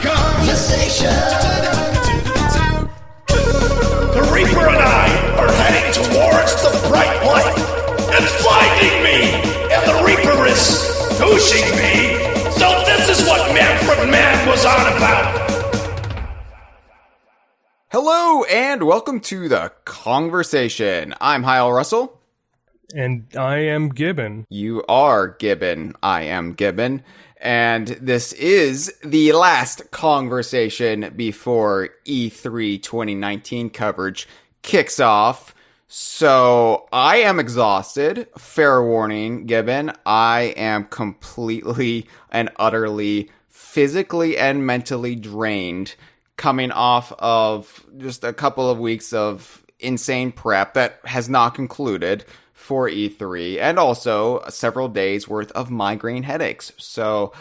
Conversation. The Reaper and I are heading towards the bright light. It's blinding me, and the Reaper is douching me. So this is what Manfred Mann was on about. Hello, and welcome to the Kongversation. I'm Hyle Russell. And I am Gibbon. You are Gibbon. I am Gibbon. And this is the last Kongversation before E3 2019 coverage kicks off. So I am exhausted. Fair warning, Gibbon. I am completely and utterly physically and mentally drained, coming off of just a couple of weeks of insane prep that has not concluded for E3, and also several days worth of migraine headaches. So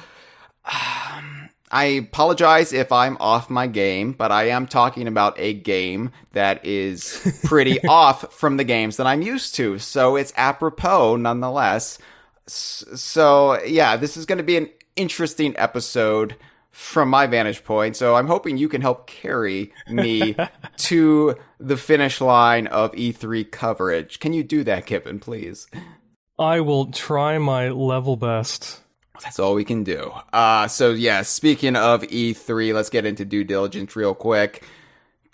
I apologize if I'm off my game, but I am talking about a game that is pretty off from the games that I'm used to. So it's apropos nonetheless. So yeah, this is going to be an interesting episode from my vantage point, so I'm hoping you can help carry me to the finish line of E3 coverage. Can you do that, Gibbon, please? I will try my level best. That's all we can do. So yeah, speaking of E3, let's get into due diligence real quick.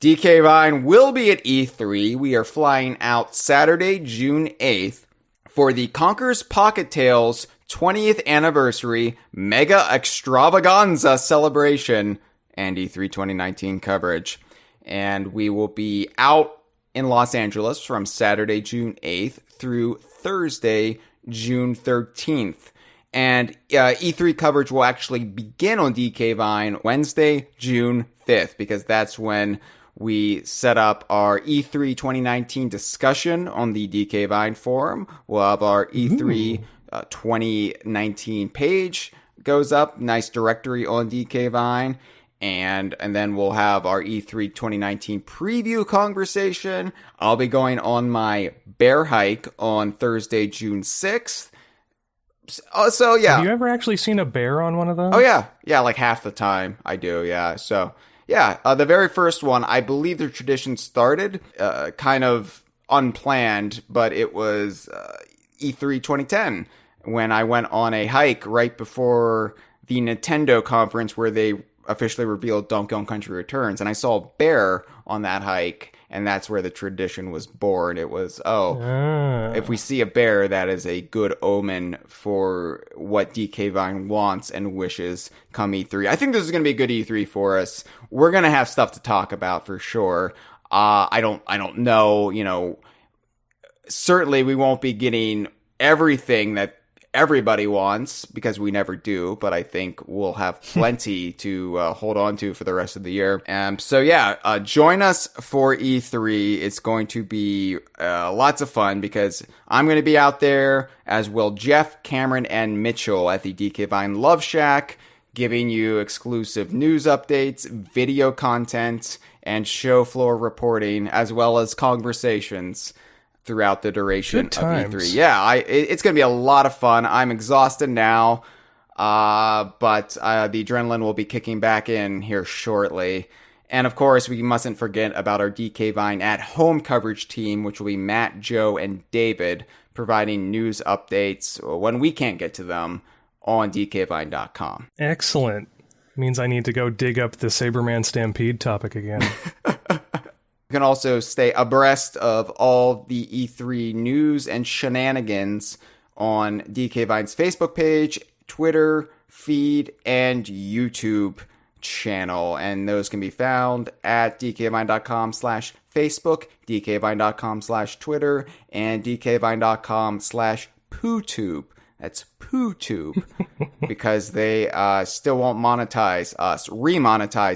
DK Vine will be at E3. We are flying out Saturday, June 8th for the Conker's Pocket Tales 20th anniversary mega extravaganza celebration and E3 2019 coverage. And we will be out in Los Angeles from Saturday, June 8th through Thursday, June 13th. And E3 coverage will actually begin on DK Vine Wednesday, June 5th, because that's when we set up our E3 2019 discussion on the DK Vine forum. We'll have our E3 2019 page goes up, nice directory on DK Vine, and then we'll have our E3 2019 preview conversation. I'll be going on my bear hike on Thursday, June 6th. So yeah. Have you ever actually seen a bear on one of those? Oh yeah, like half the time I do. Yeah, so yeah, the very first one, I believe the tradition started kind of unplanned, but it was E3 2010 when I went on a hike right before the Nintendo conference where they officially revealed Donkey Kong Country Returns, and I saw a bear on that hike, and that's where the tradition was born. It was, if we see a bear, that is a good omen for what DK Vine wants and wishes come E3. I think this is going to be a good E3 for us. We're going to have stuff to talk about for sure. I don't know, certainly we won't be getting everything that everybody wants, because we never do, but I think we'll have plenty to hold on to for the rest of the year. So yeah, join us for E3. It's going to be lots of fun, because I'm going to be out there, as will Jeff, Cameron, and Mitchell at the DK Vine Love Shack, giving you exclusive news updates, video content, and show floor reporting, as well as conversations throughout the duration of E3. Yeah, it's going to be a lot of fun. I'm exhausted now, but the adrenaline will be kicking back in here shortly. And of course, we mustn't forget about our DK Vine at home coverage team, which will be Matt, Joe, and David, providing news updates when we can't get to them on dkvine.com. Excellent. Means I need to go dig up the Saberman Stampede topic again. You can also stay abreast of all the E3 news and shenanigans on DK Vine's Facebook page, Twitter feed, and YouTube channel. And those can be found at dkvine.com/Facebook, dkvine.com/Twitter, and dkvine.com/PooTube. That's PooTube. Because they still won't remonetize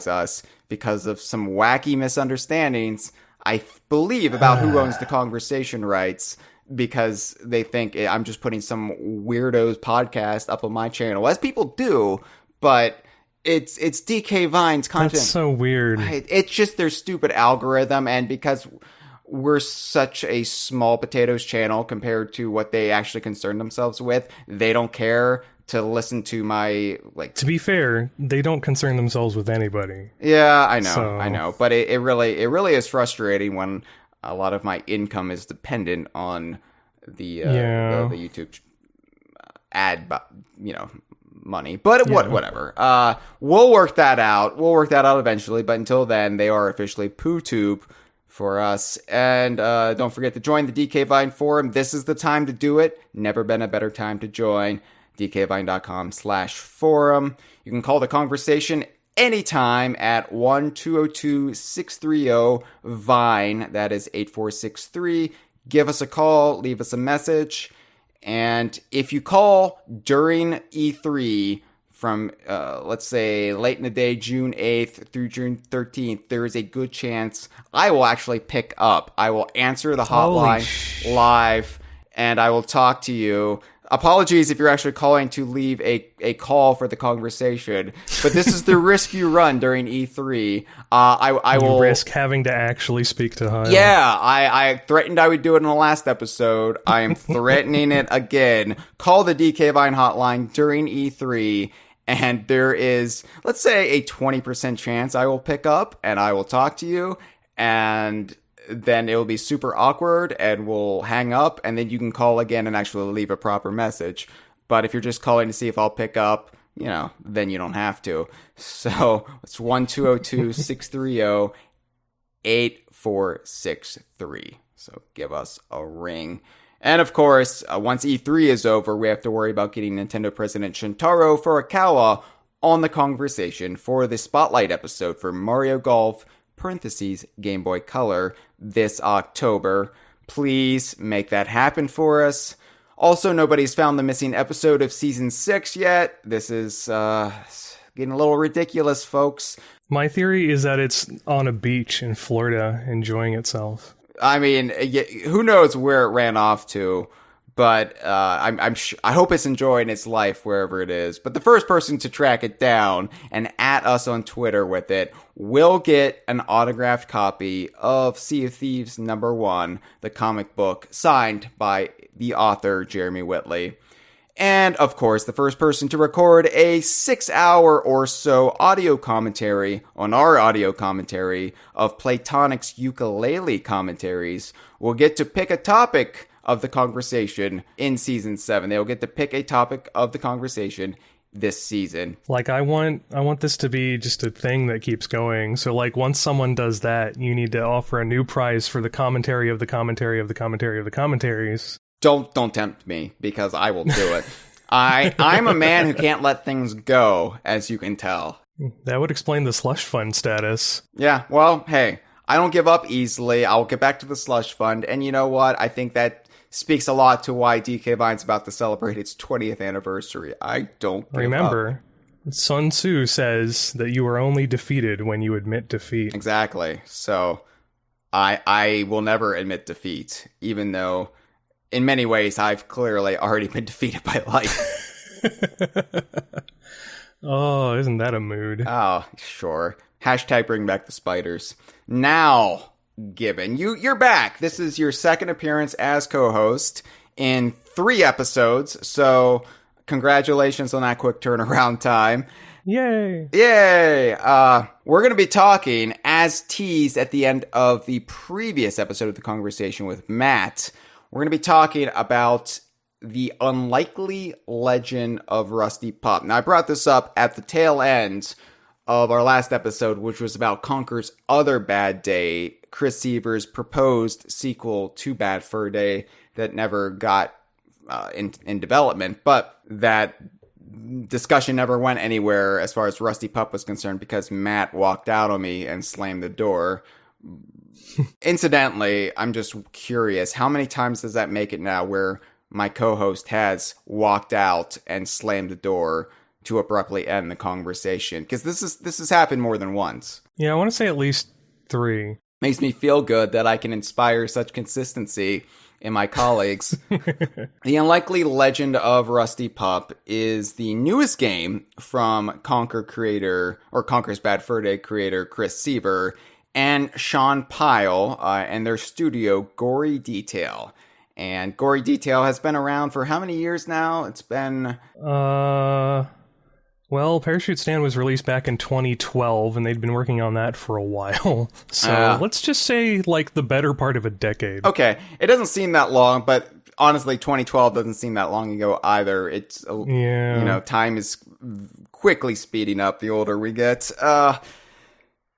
us, because of some wacky misunderstandings, I believe, about who owns the Kongversation rights, because they think I'm just putting some weirdo's podcast up on my channel, as people do, but it's DK Vine's content. That's so weird. It's just their stupid algorithm, and because we're such a small potatoes channel compared to what they actually concern themselves with, they don't care to listen to my, like... To be fair, they don't concern themselves with anybody. Yeah, I So- know. But it really is frustrating when a lot of my income is dependent on the YouTube ad, money. But whatever. We'll work that out. We'll work that out eventually. But until then, they are officially PooTube for us. And don't forget to join the DK Vine forum. This is the time to do it. Never been a better time to join. dkvine.com/forum. You can call the Kongversation anytime at 1-202-630-VINE. That is 8463. Give us a call. Leave us a message. And if you call during E3 from, let's say, late in the day, June 8th through June 13th, there is a good chance I will actually pick up. I will answer the hotline live, and I will talk to you. Apologies if you're actually calling to leave a call for the Kongversation, but this is the risk you run during E3. I will risk having to actually speak to Hyle. Yeah, I threatened I would do it in the last episode. I am threatening it again. Call the DK Vine hotline during E3, and there is, let's say, a 20% chance I will pick up and I will talk to you, and then it will be super awkward and we'll hang up, and then you can call again and actually leave a proper message. But if you're just calling to see if I'll pick up, then you don't have to. So it's 1-202-630-8463. So give us a ring. And of course, once E3 is over, we have to worry about getting Nintendo President Shintaro Furukawa on the Kongversation for the Spotlight episode for Mario Golf Game Boy Color this October. Please make that happen for us. Also, nobody's found the missing episode of Season 6 yet. This is getting a little ridiculous, folks. My theory is that it's on a beach in Florida enjoying itself. I mean, who knows where it ran off to, but I hope it's enjoying its life wherever it is. But the first person to track it down and at us on Twitter with it will get an autographed copy of Sea of Thieves #1, the comic book, signed by the author, Jeremy Whitley. And, of course, the first person to record a 6-hour or so audio commentary on our audio commentary of Platonic's ukulele commentaries will get to pick a topic of the Kongversation in Season 7. They'll get to pick a topic of the Kongversation this season. Like, I want this to be just a thing that keeps going. So, like, once someone does that, you need to offer a new prize for the commentary of the commentary of the commentary of the commentaries. Don't tempt me, because I will do it. I'm a man who can't let things go, as you can tell. That would explain the slush fund status. Yeah, well, hey, I don't give up easily. I'll get back to the slush fund, and you know what? I think that speaks a lot to why DK Vine's about to celebrate its 20th anniversary. I don't give Remember, up. Sun Tzu says that you are only defeated when you admit defeat. Exactly. So, I will never admit defeat, even though in many ways I've clearly already been defeated by life. Oh, isn't that a mood? Oh, sure. Hashtag bring back the spiders. Now, Gibbon, you're back. This is your second appearance as co-host in 3 episodes, so congratulations on that quick turnaround time. Yay! Yay! We're going to be talking, as teased at the end of the previous episode of the Kongversation with Matt, we're going to be talking about the unlikely legend of Rusty Pup. Now, I brought this up at the tail end of our last episode, which was about Conker's Other Bad Day, Chris Seavor's proposed sequel to Bad Fur Day that never got in development, but that discussion never went anywhere as far as Rusty Pup was concerned because Matt walked out on me and slammed the door. Incidentally, I'm just curious, how many times does that make it now where my co-host has walked out and slammed the door to abruptly end the conversation? Because this has happened more than once. Yeah, I want to say at least 3. Makes me feel good that I can inspire such consistency in my colleagues. The Unlikely Legend of Rusty Pup is the newest game from Conker creator, or Conker's Bad Fur Day creator, Chris Seavor, and Sean Hyle, and their studio, Gory Detail. And Gory Detail has been around for how many years now? It's been... Well, Parachute Stand was released back in 2012, and they'd been working on that for a while. So let's just say, like, the better part of a decade. Okay, it doesn't seem that long, but honestly, 2012 doesn't seem that long ago either. It's, time is quickly speeding up the older we get.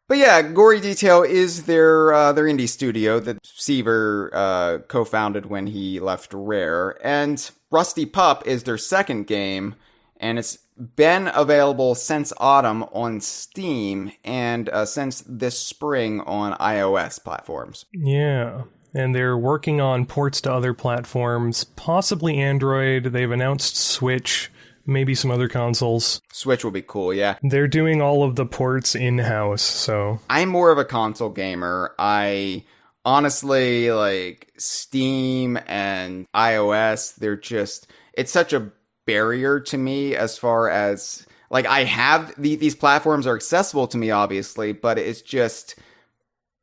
But yeah, Gory Detail is their indie studio that Seavor co-founded when he left Rare. And Rusty Pup is their second game, and it's been available since autumn on Steam and since this spring on iOS platforms. Yeah, and they're working on ports to other platforms, possibly Android. They've announced Switch, maybe some other consoles. Switch will be cool, yeah. They're doing all of the ports in-house, so... I'm more of a console gamer. I honestly, like, Steam and iOS, they're just... It's such a barrier to me as far as... Like, I have... These platforms are accessible to me, obviously, but it's just...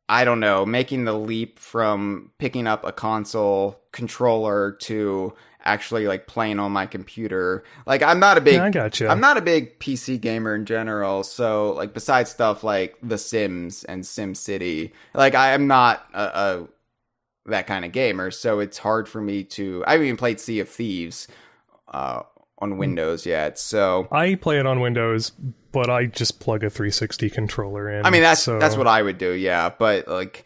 I don't know, making the leap from picking up a console controller to actually like playing on my computer. Like I'm not a big I'm not a big PC gamer in general, so like besides stuff like The Sims and SimCity, like I am not a that kind of gamer, so it's hard for me to... I haven't even played Sea of Thieves on Windows yet, so... I play it on Windows, but I just plug a 360 controller in. I mean, that's what I would do, yeah, but like...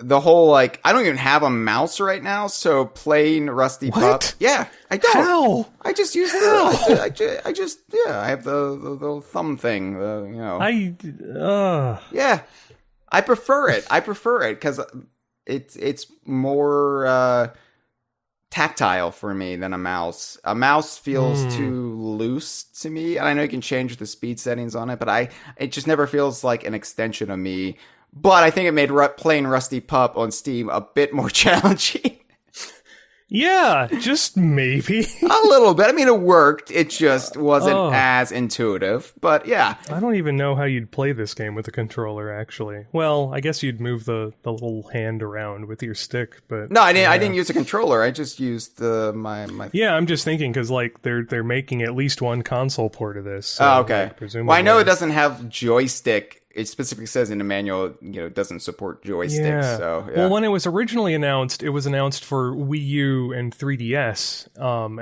The whole, like, I don't even have a mouse right now, so playing Rusty Pup... Yeah, I don't. How? I just use the... I just I have the thumb thing, Yeah, I prefer it. Because it's more tactile for me than a mouse. A mouse feels too loose to me, and I know you can change the speed settings on it, but it just never feels like an extension of me. But I think it made playing Rusty Pup on Steam a bit more challenging. Yeah, just maybe. A little bit. I mean, it worked. It just wasn't as intuitive. But yeah. I don't even know how you'd play this game with a controller, actually. Well, I guess you'd move the little hand around with your stick, but... No, I didn't use a controller. I just used my... Yeah, I'm just thinking, because like they're making at least one console port of this. So, okay. Like, presumably... Well, I know it doesn't have joystick. It specifically says in the manual, it doesn't support joysticks. Yeah. So, yeah. Well, when it was originally announced, it was announced for Wii U and 3DS,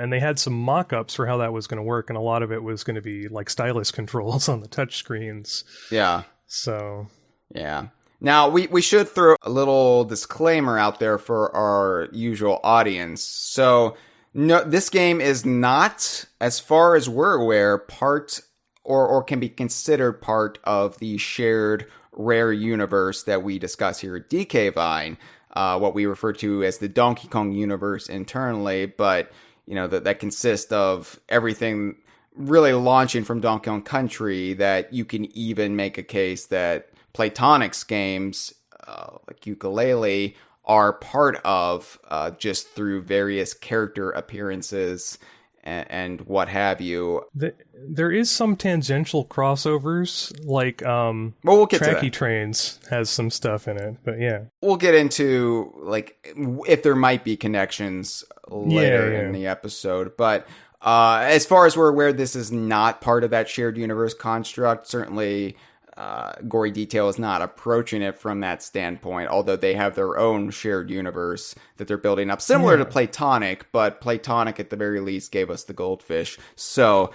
and they had some mock-ups for how that was going to work, and a lot of it was going to be like stylus controls on the touchscreens. Yeah. So. Yeah. Now, we should throw a little disclaimer out there for our usual audience. So, no, this game is not, as far as we're aware, part... or can be considered part of the shared Rare universe that we discuss here at DK Vine, what we refer to as the Donkey Kong universe internally, but, that consists of everything really launching from Donkey Kong Country, that you can even make a case that Playtonic's games, like Yooka-Laylee, are part of, just through various character appearances and what have you. There is some tangential crossovers, like we'll get Tracky to that. Trains has some stuff in it, but yeah. We'll get into, like, if there might be connections later in the episode, but as far as we're aware, this is not part of that shared universe construct. Certainly, Gory Detail is not approaching it from that standpoint, although they have their own shared universe that they're building up, similar to Playtonic, but Playtonic at the very least gave us the goldfish. So,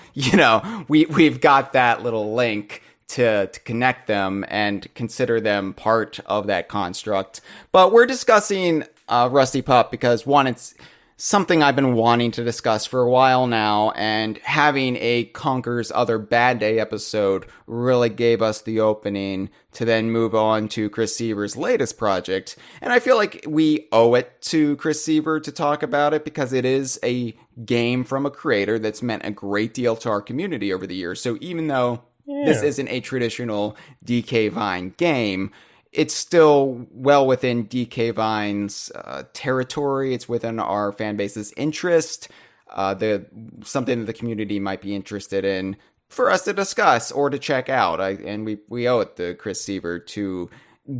we've got that little link to connect them and consider them part of that construct. But we're discussing Rusty Pup because, one, it's something I've been wanting to discuss for a while now, and having a Conker's Other Bad Day episode really gave us the opening to then move on to Chris Seavor's latest project. And I feel like we owe it to Chris Seavor to talk about it because it is a game from a creator that's meant a great deal to our community over the years. So even though this isn't a traditional DK Vine game, it's still well within DK Vine's territory. It's within our fan base's interest. Something that the community might be interested in for us to discuss or to check out. And we owe it to Chris Seavor to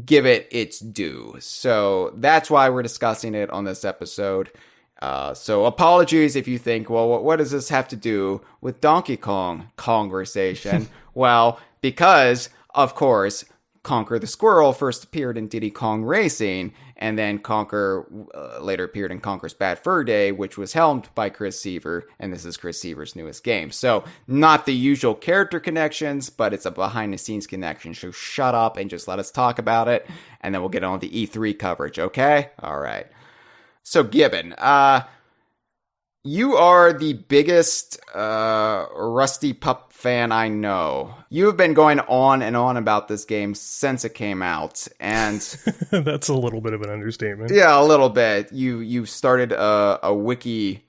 give it its due. So that's why we're discussing it on this episode. So apologies if you think, well, what does this have to do with Donkey Kong Kongversation? Well, because, of course, Conker the Squirrel first appeared in Diddy Kong Racing, and then Conker later appeared in Conker's Bad Fur Day, which was helmed by Chris Seavor, and this is Chris Seavor's newest game. So, not the usual character connections, but it's a behind-the-scenes connection, so shut up and just let us talk about it, and then we'll get on to E3 coverage, okay? Alright. So, Gibbon, you are the biggest Rusty Pup fan I know. You have been going on and on about this game since it came out, and that's a little bit of an understatement. Yeah, a little bit. You started a wiki,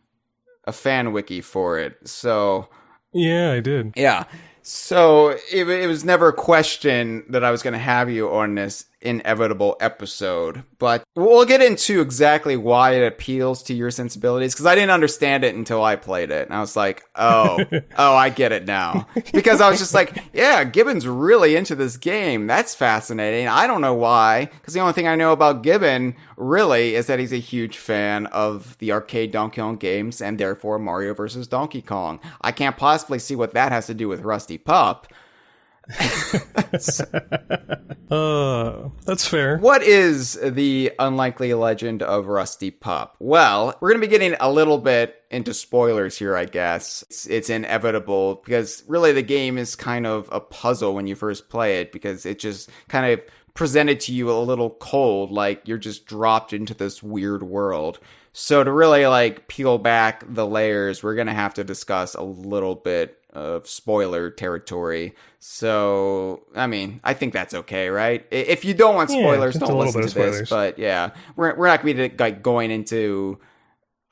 a fan wiki for it. So yeah, I did. Yeah. So it was never a question that I was going to have you on this inevitable episode, but we'll get into exactly why it appeals to your sensibilities, because I didn't understand it until I played it, and I was like, oh, I get it now. Because I was just like, yeah, Gibbon's really into this game. That's fascinating. I don't know why, because the only thing I know about Gibbon, really, is that he's a huge fan of the arcade Donkey Kong games, and therefore Mario vs. Donkey Kong. I can't possibly see what that has to do with Rusty Pup. That's fair. What is the unlikely legend of Rusty Pup? Well, we're going to be getting a little bit into spoilers here, I guess. It's inevitable, because really the game is kind of a puzzle when you first play it, because it just kind of presented to you a little cold, like you're just dropped into this weird world. So to really like peel back the layers, we're going to have to discuss a little bit of spoiler territory. So, I mean, I think that's okay, right? If you don't want spoilers, don't listen to this. But yeah, we're not going to be like going into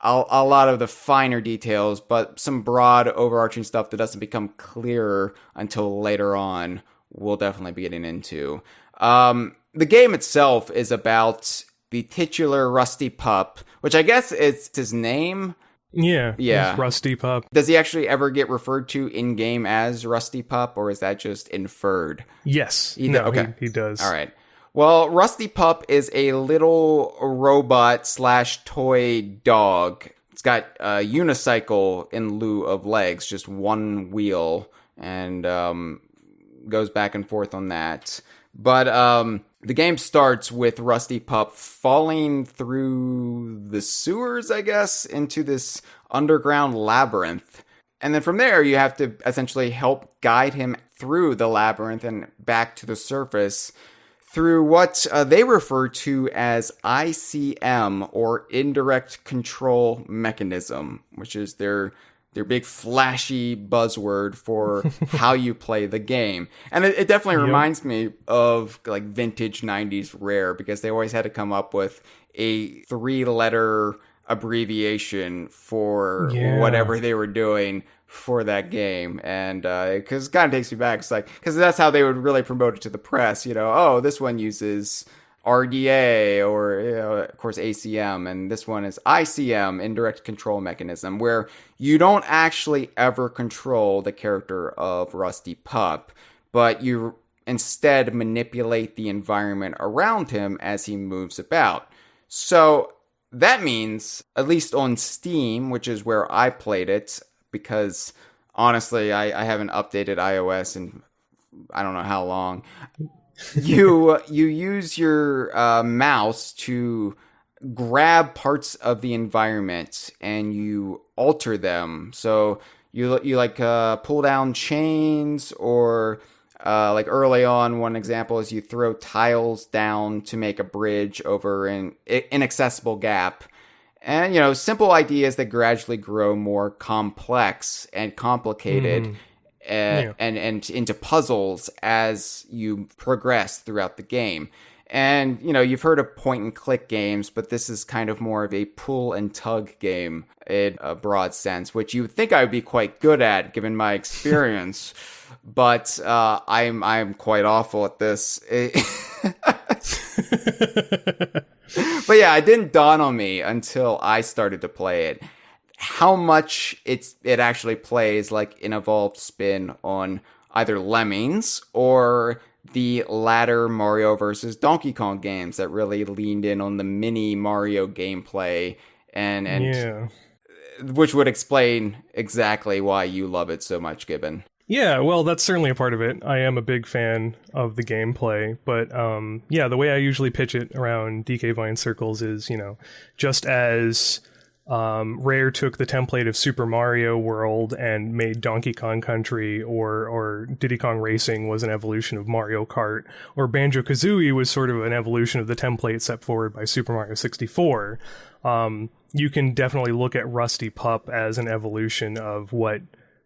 a lot of the finer details, but some broad overarching stuff that doesn't become clearer until later on, we'll definitely be getting into. The game itself is about the titular Rusty Pup, which I guess it's his name. Yeah. Rusty Pup. Does he actually ever get referred to in game as Rusty Pup, or is that just inferred? Yes. He does. All right. Well, Rusty Pup is a little robot / toy dog. It's got a unicycle in lieu of legs, just one wheel, and goes back and forth on that. But the game starts with Rusty Pup falling through the sewers, I guess, into this underground labyrinth. And then from there, you have to essentially help guide him through the labyrinth and back to the surface through what they refer to as ICM, or Indirect Control Mechanism, which is their big flashy buzzword for how you play the game. And it definitely reminds me of like vintage 90s Rare, because they always had to come up with a 3-letter abbreviation for whatever they were doing for that game. And because it kind of takes me back, it's like, because that's how they would really promote it to the press, oh, this one uses RDA, or of course ACM, and this one is ICM, Indirect Control Mechanism, where you don't actually ever control the character of Rusty Pup, but you instead manipulate the environment around him as he moves about. So that means, at least on Steam, which is where I played it, because honestly I haven't updated iOS in I don't know how long. You use your mouse to grab parts of the environment and you alter them. So you like pull down chains, or like early on, one example is you throw tiles down to make a bridge over an inaccessible gap. And simple ideas that gradually grow more complex and complicated. And into puzzles as you progress throughout the game. And, you've heard of point-and-click games, but this is kind of more of a pull-and-tug game in a broad sense, which you would think I would be quite good at, given my experience. But I'm quite awful at this. But yeah, it didn't dawn on me until I started to play it how much it actually plays like an evolved spin on either Lemmings or the latter Mario vs. Donkey Kong games that really leaned in on the mini Mario gameplay and Yeah. which would explain exactly why you love it so much, Gibbon. Yeah, well, that's certainly a part of it. I am a big fan of the gameplay, but yeah, the way I usually pitch it around DK Vine circles is, just as Rare took the template of Super Mario World and made Donkey Kong Country, or Diddy Kong Racing was an evolution of Mario Kart, or Banjo-Kazooie was sort of an evolution of the template set forward by Super Mario 64. You can definitely look at Rusty Pup as an evolution of what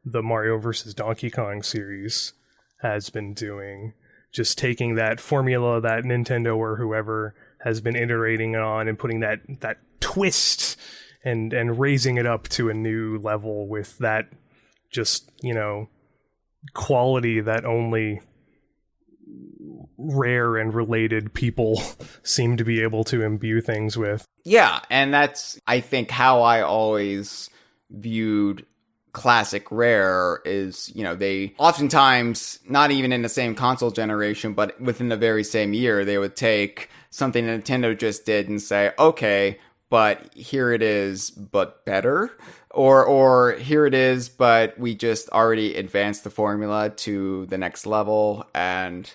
the Mario vs. Donkey Kong series has been doing. Just taking that formula that Nintendo or whoever has been iterating on and putting that twist and raising it up to a new level with that just, quality that only Rare and related people seem to be able to imbue things with. Yeah, and that's, I think, how I always viewed classic Rare is, they oftentimes, not even in the same console generation, but within the very same year, they would take something Nintendo just did and say, okay, but here it is, but better. Or here it is, but we just already advanced the formula to the next level. And,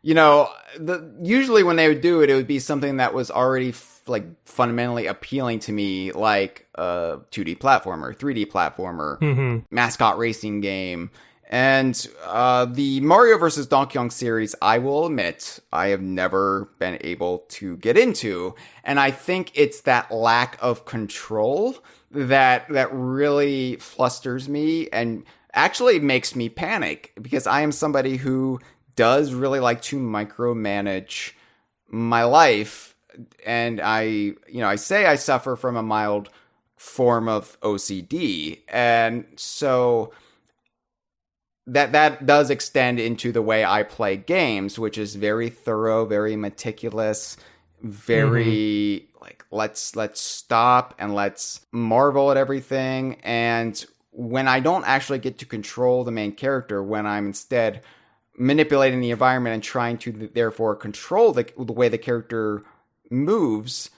usually when they would do it, it would be something that was already fundamentally appealing to me, like a 2D platformer, 3D platformer, mascot racing game. And the Mario vs. Donkey Kong series, I will admit, I have never been able to get into. And I think it's that lack of control that really flusters me and actually makes me panic, because I am somebody who does really like to micromanage my life. And I say I suffer from a mild form of OCD. And so that does extend into the way I play games, which is very thorough, very meticulous, very let's stop and let's marvel at everything. And when I don't actually get to control the main character, when I'm instead manipulating the environment and trying to therefore control the way the character moves,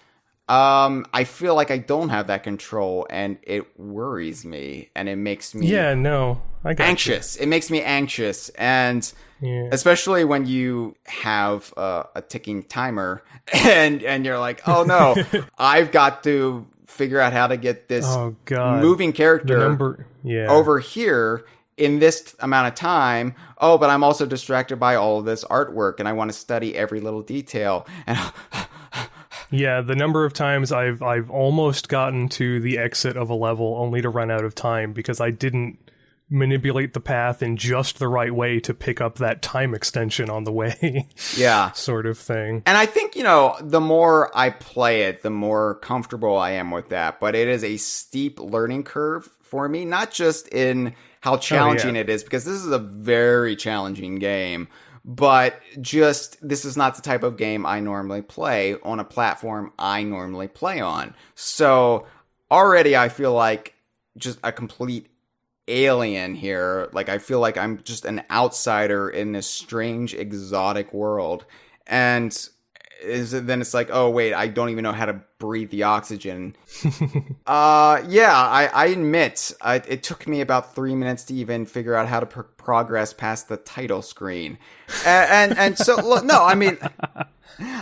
I feel like I don't have that control, and it worries me, and it makes me anxious. It makes me anxious, and especially when you have a ticking timer, and you're like, oh no, I've got to figure out how to get this moving character over here in this amount of time. Oh, but I'm also distracted by all of this artwork, and I want to study every little detail. And yeah, the number of times I've almost gotten to the exit of a level only to run out of time because I didn't manipulate the path in just the right way to pick up that time extension on the way. Yeah. Sort of thing. And I think, the more I play it, the more comfortable I am with that. But it is a steep learning curve for me, not just in how challenging it is, because this is a very challenging game, but just this is not the type of game I normally play on a platform I normally play on. So already I feel like just a complete alien here. Like, I feel like I'm just an outsider in this strange, exotic world. And then it's like, oh wait, I don't even know how to breathe the oxygen. I admit it took me about 3 minutes to even figure out how to progress past the title screen. And so no, I mean,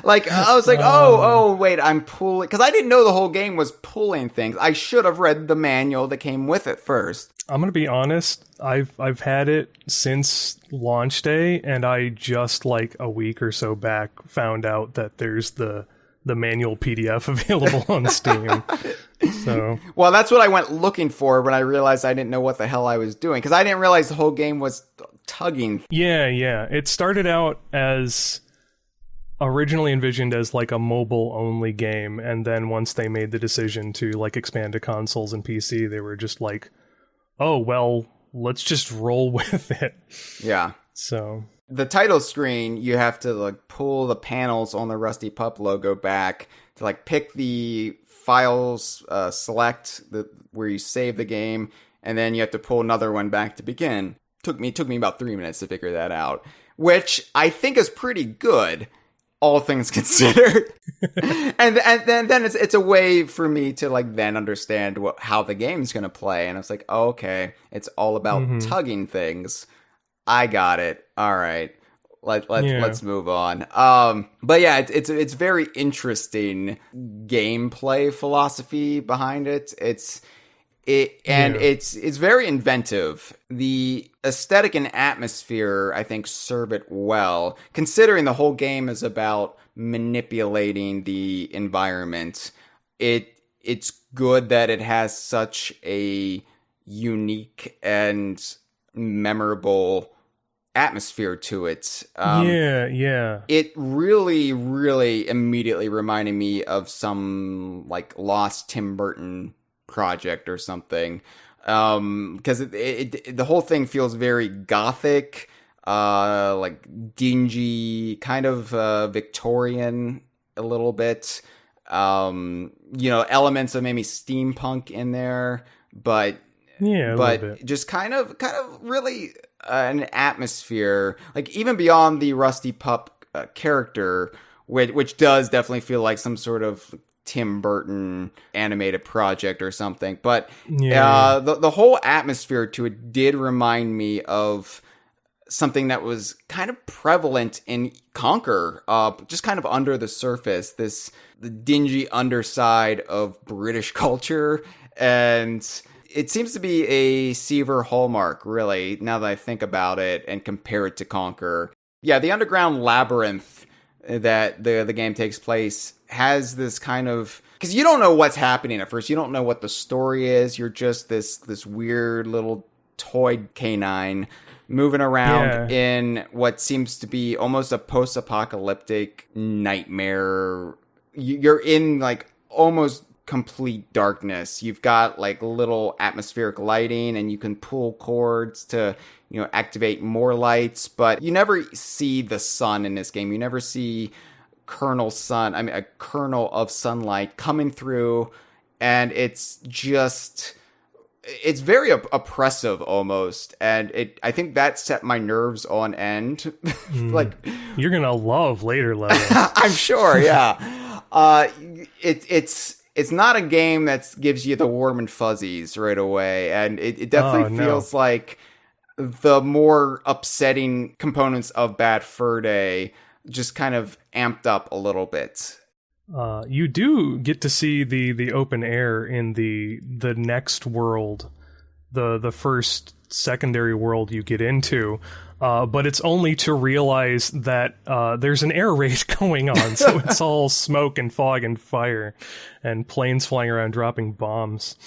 like, I was like, oh wait, I'm pulling, because I didn't know the whole game was pulling things. I should have read the manual that came with it first. I'm gonna be honest, I've had it since launch day, and I just like a week or so back found out that there's the manual PDF available on Steam. So, well, that's what I went looking for when I realized I didn't know what the hell I was doing, because I didn't realize the whole game was tugging. Yeah. It started out as originally envisioned as like a mobile only game, and then once they made the decision to like expand to consoles and PC, they were just like, oh, well, let's just roll with it. Yeah. So the title screen, you have to like pull the panels on the Rusty Pup logo back to like pick the files, select where you save the game, and then you have to pull another one back to begin. Took me about 3 minutes to figure that out, which I think is pretty good. all things considered. and then it's a way for me to like then understand how the game's going to play. And I was like, oh, okay, it's all about tugging things. I got it. All right. Let's move on. But yeah, it's very interesting gameplay philosophy behind it. It's very inventive. The aesthetic and atmosphere, I think, serve it well, considering the whole game is about manipulating the environment. It's good that it has such a unique and memorable atmosphere to it. It really, really immediately reminded me of some like lost Tim Burton project or something, because the whole thing feels very gothic, like dingy, kind of Victorian a little bit. Elements of maybe steampunk in there, but just kind of really an atmosphere, like even beyond the Rusty Pup character, which does definitely feel like some sort of Tim Burton animated project or something. But the whole atmosphere to it did remind me of something that was kind of prevalent in Conker, just kind of under the surface, the dingy underside of British culture. And it seems to be a Seavor hallmark, really, now that I think about it and compare it to Conker. Yeah, the underground labyrinth that the game takes place has this kind of... Because you don't know what's happening at first. You don't know what the story is. You're just this weird little toy canine moving around in what seems to be almost a post-apocalyptic nightmare. You're in, like, almost complete darkness. You've got like little atmospheric lighting and you can pull cords to, activate more lights, but you never see the sun in this game. You never see a kernel of sunlight coming through, and it's very oppressive almost, and I think that set my nerves on end. Like, you're gonna love later levels. I'm sure, yeah. It's not a game that gives you the warm and fuzzies right away, and it definitely feels like the more upsetting components of Bad Fur Day just kind of amped up a little bit. You do get to see the open air in the next world, the first secondary world you get into. But it's only to realize that there's an air raid going on, so it's all smoke and fog and fire, and planes flying around dropping bombs.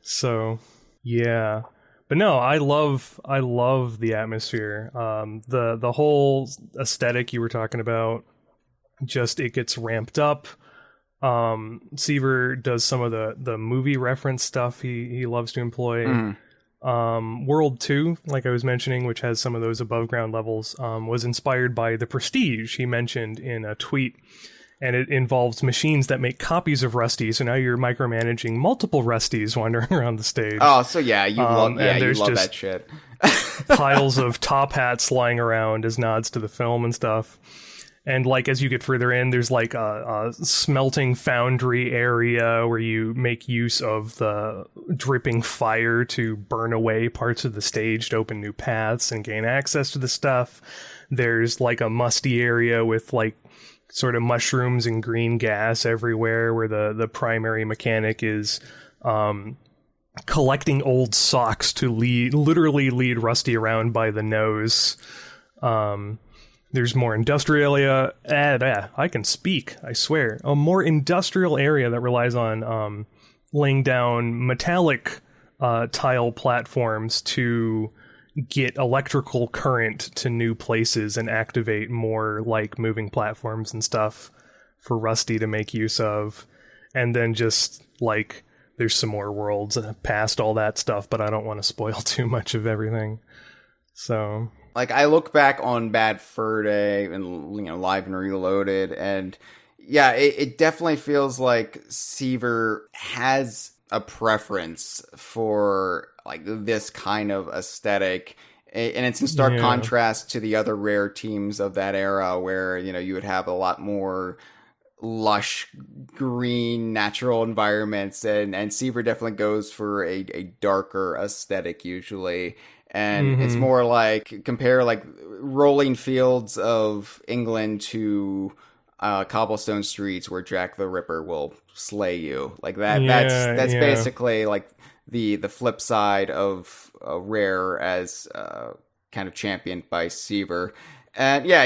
So, yeah. But no, I love the atmosphere. The whole aesthetic you were talking about, just it gets ramped up. Seavor does some of the movie reference stuff he loves to employ. World 2, like I was mentioning, which has some of those above ground levels, was inspired by The Prestige, he mentioned in a tweet. And it involves machines that make copies of Rusty, so now you're micromanaging multiple Rusties wandering around the stage. Oh, so yeah, you love that shit. Piles of top hats lying around as nods to the film and stuff. And like as you get further in, there's like a smelting foundry area where you make use of the dripping fire to burn away parts of the stage to open new paths and gain access to the stuff. There's like a musty area with like sort of mushrooms and green gas everywhere, where the primary mechanic is collecting old socks to literally lead Rusty around by the nose. There's more industrial area. I can speak, I swear. A more industrial area that relies on laying down metallic tile platforms to get electrical current to new places and activate more like moving platforms and stuff for Rusty to make use of. And then just like there's some more worlds past all that stuff, but I don't want to spoil too much of everything. So like I look back on Bad Fur Day and Live and Reloaded, and yeah, it definitely feels like Seavor has a preference for like this kind of aesthetic, And it's in stark contrast to the other Rare teams of that era where, you would have a lot more lush green natural environments, and Seavor definitely goes for a darker aesthetic usually. And it's more like, compare like rolling fields of England to cobblestone streets where Jack the Ripper will slay you. Like that's basically like the flip side of Rare as kind of championed by Seavor. And yeah,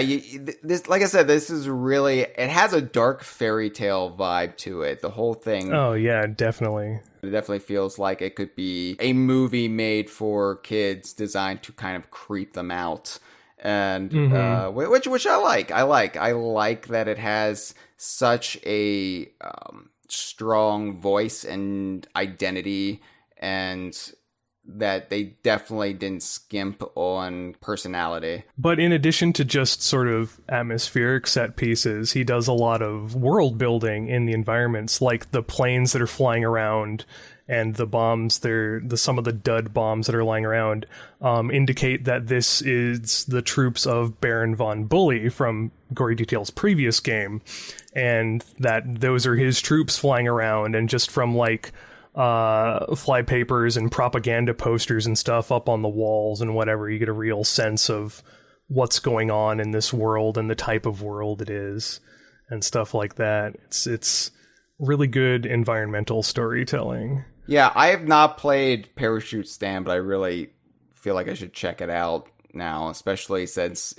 this, like I said, this is really, it has a dark fairy tale vibe to it. The whole thing. Oh yeah, definitely. It definitely feels like it could be a movie made for kids, designed to kind of creep them out. And which I like. I like that it has such a strong voice and identity, and that they definitely didn't skimp on personality. But in addition to just sort of atmospheric set pieces, he does a lot of world building in the environments, like the planes that are flying around and the bombs, some of the dud bombs that are lying around indicate that this is the troops of Baron von Bully from Gory Detail's previous game, and that those are his troops flying around, and just from like fly papers and propaganda posters and stuff up on the walls and whatever, you get a real sense of what's going on in this world and the type of world it is and stuff like that. It's really good environmental storytelling. Yeah, I have not played Parachute Stand, but I really feel like I should check it out now, especially since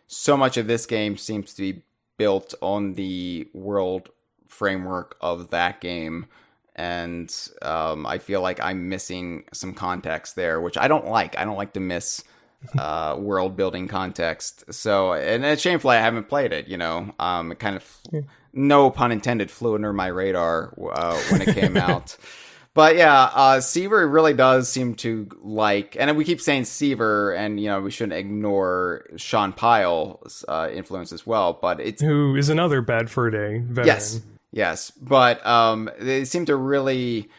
so much of this game seems to be built on the world framework of that game. And I feel like I'm missing some context there, which I don't like. I don't like to miss world building context. So, and it's shameful I haven't played it, it kind of, no pun intended, flew under my radar when it came out. But yeah, Seavor really does seem to like, and we keep saying Seavor, and we shouldn't ignore Sean Pyle's influence as well. But who is another Bad Fur Day veteran. Yes, but they seem to really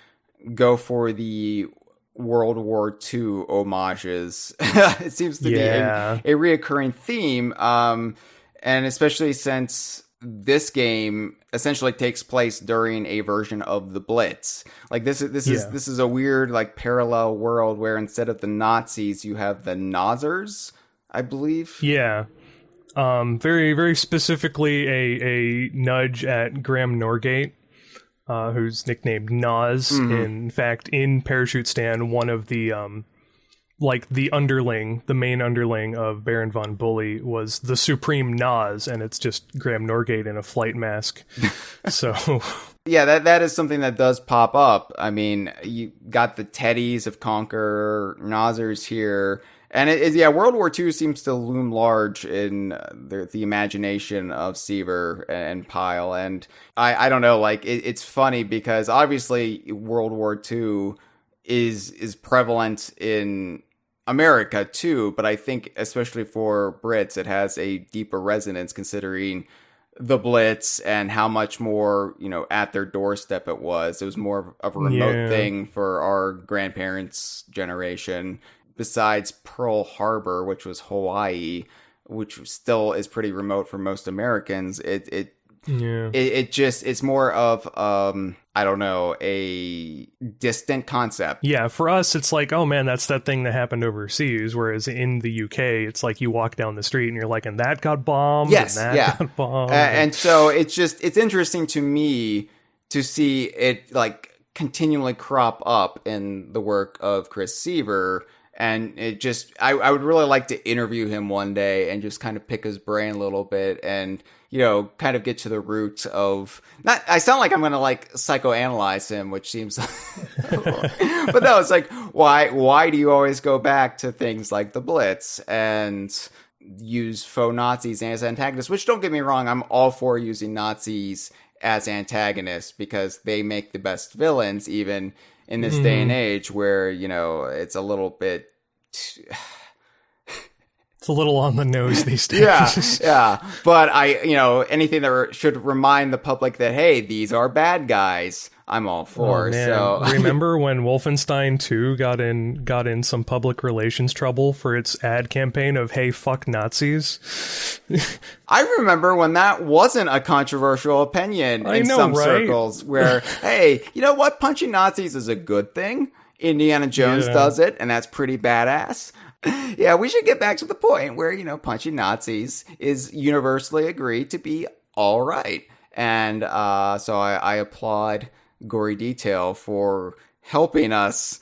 go for the World War II homages. It seems to be a reoccurring theme, and especially since this game essentially takes place during a version of the Blitz. Like this is a weird like parallel world where instead of the Nazis you have the Nazers, I believe. Yeah. Very, very specifically a nudge at Graham Norgate, who's nicknamed Nas. In fact, in Parachute Stand, one of the the main underling of Baron von Bully was the Supreme Nas, and it's just Graham Norgate in a flight mask. So yeah, that is something that does pop up. I mean, you got the Teddies of Conker, Nazers here. And World War II seems to loom large in the imagination of Seavor and Pyle. And I don't know, like, it's funny because obviously World War II is prevalent in America too, but I think especially for Brits, it has a deeper resonance considering the Blitz and how much more, at their doorstep it was. It was more of a remote thing for our grandparents' generation. Besides Pearl Harbor, which was Hawaii, which still is pretty remote for most Americans, it's more of I don't know, a distant concept. Yeah, for us it's like, oh man, that's that thing that happened overseas, whereas in the UK it's like you walk down the street and you're like, and that got bombed. Yes, and that got bombed. And so it's interesting to me to see it like continually crop up in the work of Chris Seavor. And it just, I would really like to interview him one day and just kind of pick his brain a little bit and, kind of get to the roots of, I sound like I'm going to like psychoanalyze him, which seems, but no, it's like, why do you always go back to things like the Blitz and use faux Nazis as antagonists, which don't get me wrong, I'm all for using Nazis as antagonists because they make the best villains, even in this day and age where, it's a little bit... It's a little on the nose these days. Yeah. But anything that should remind the public that, hey, these are bad guys. I'm all for. Oh, man. So Remember when Wolfenstein 2 got in some public relations trouble for its ad campaign of "Hey, fuck Nazis"? I remember when that wasn't a controversial opinion in some circles, where, hey, you know what? Punching Nazis is a good thing. Indiana Jones does it, and that's pretty badass. Yeah, we should get back to the point where, punching Nazis is universally agreed to be all right. And so I applaud Gory Detail for helping us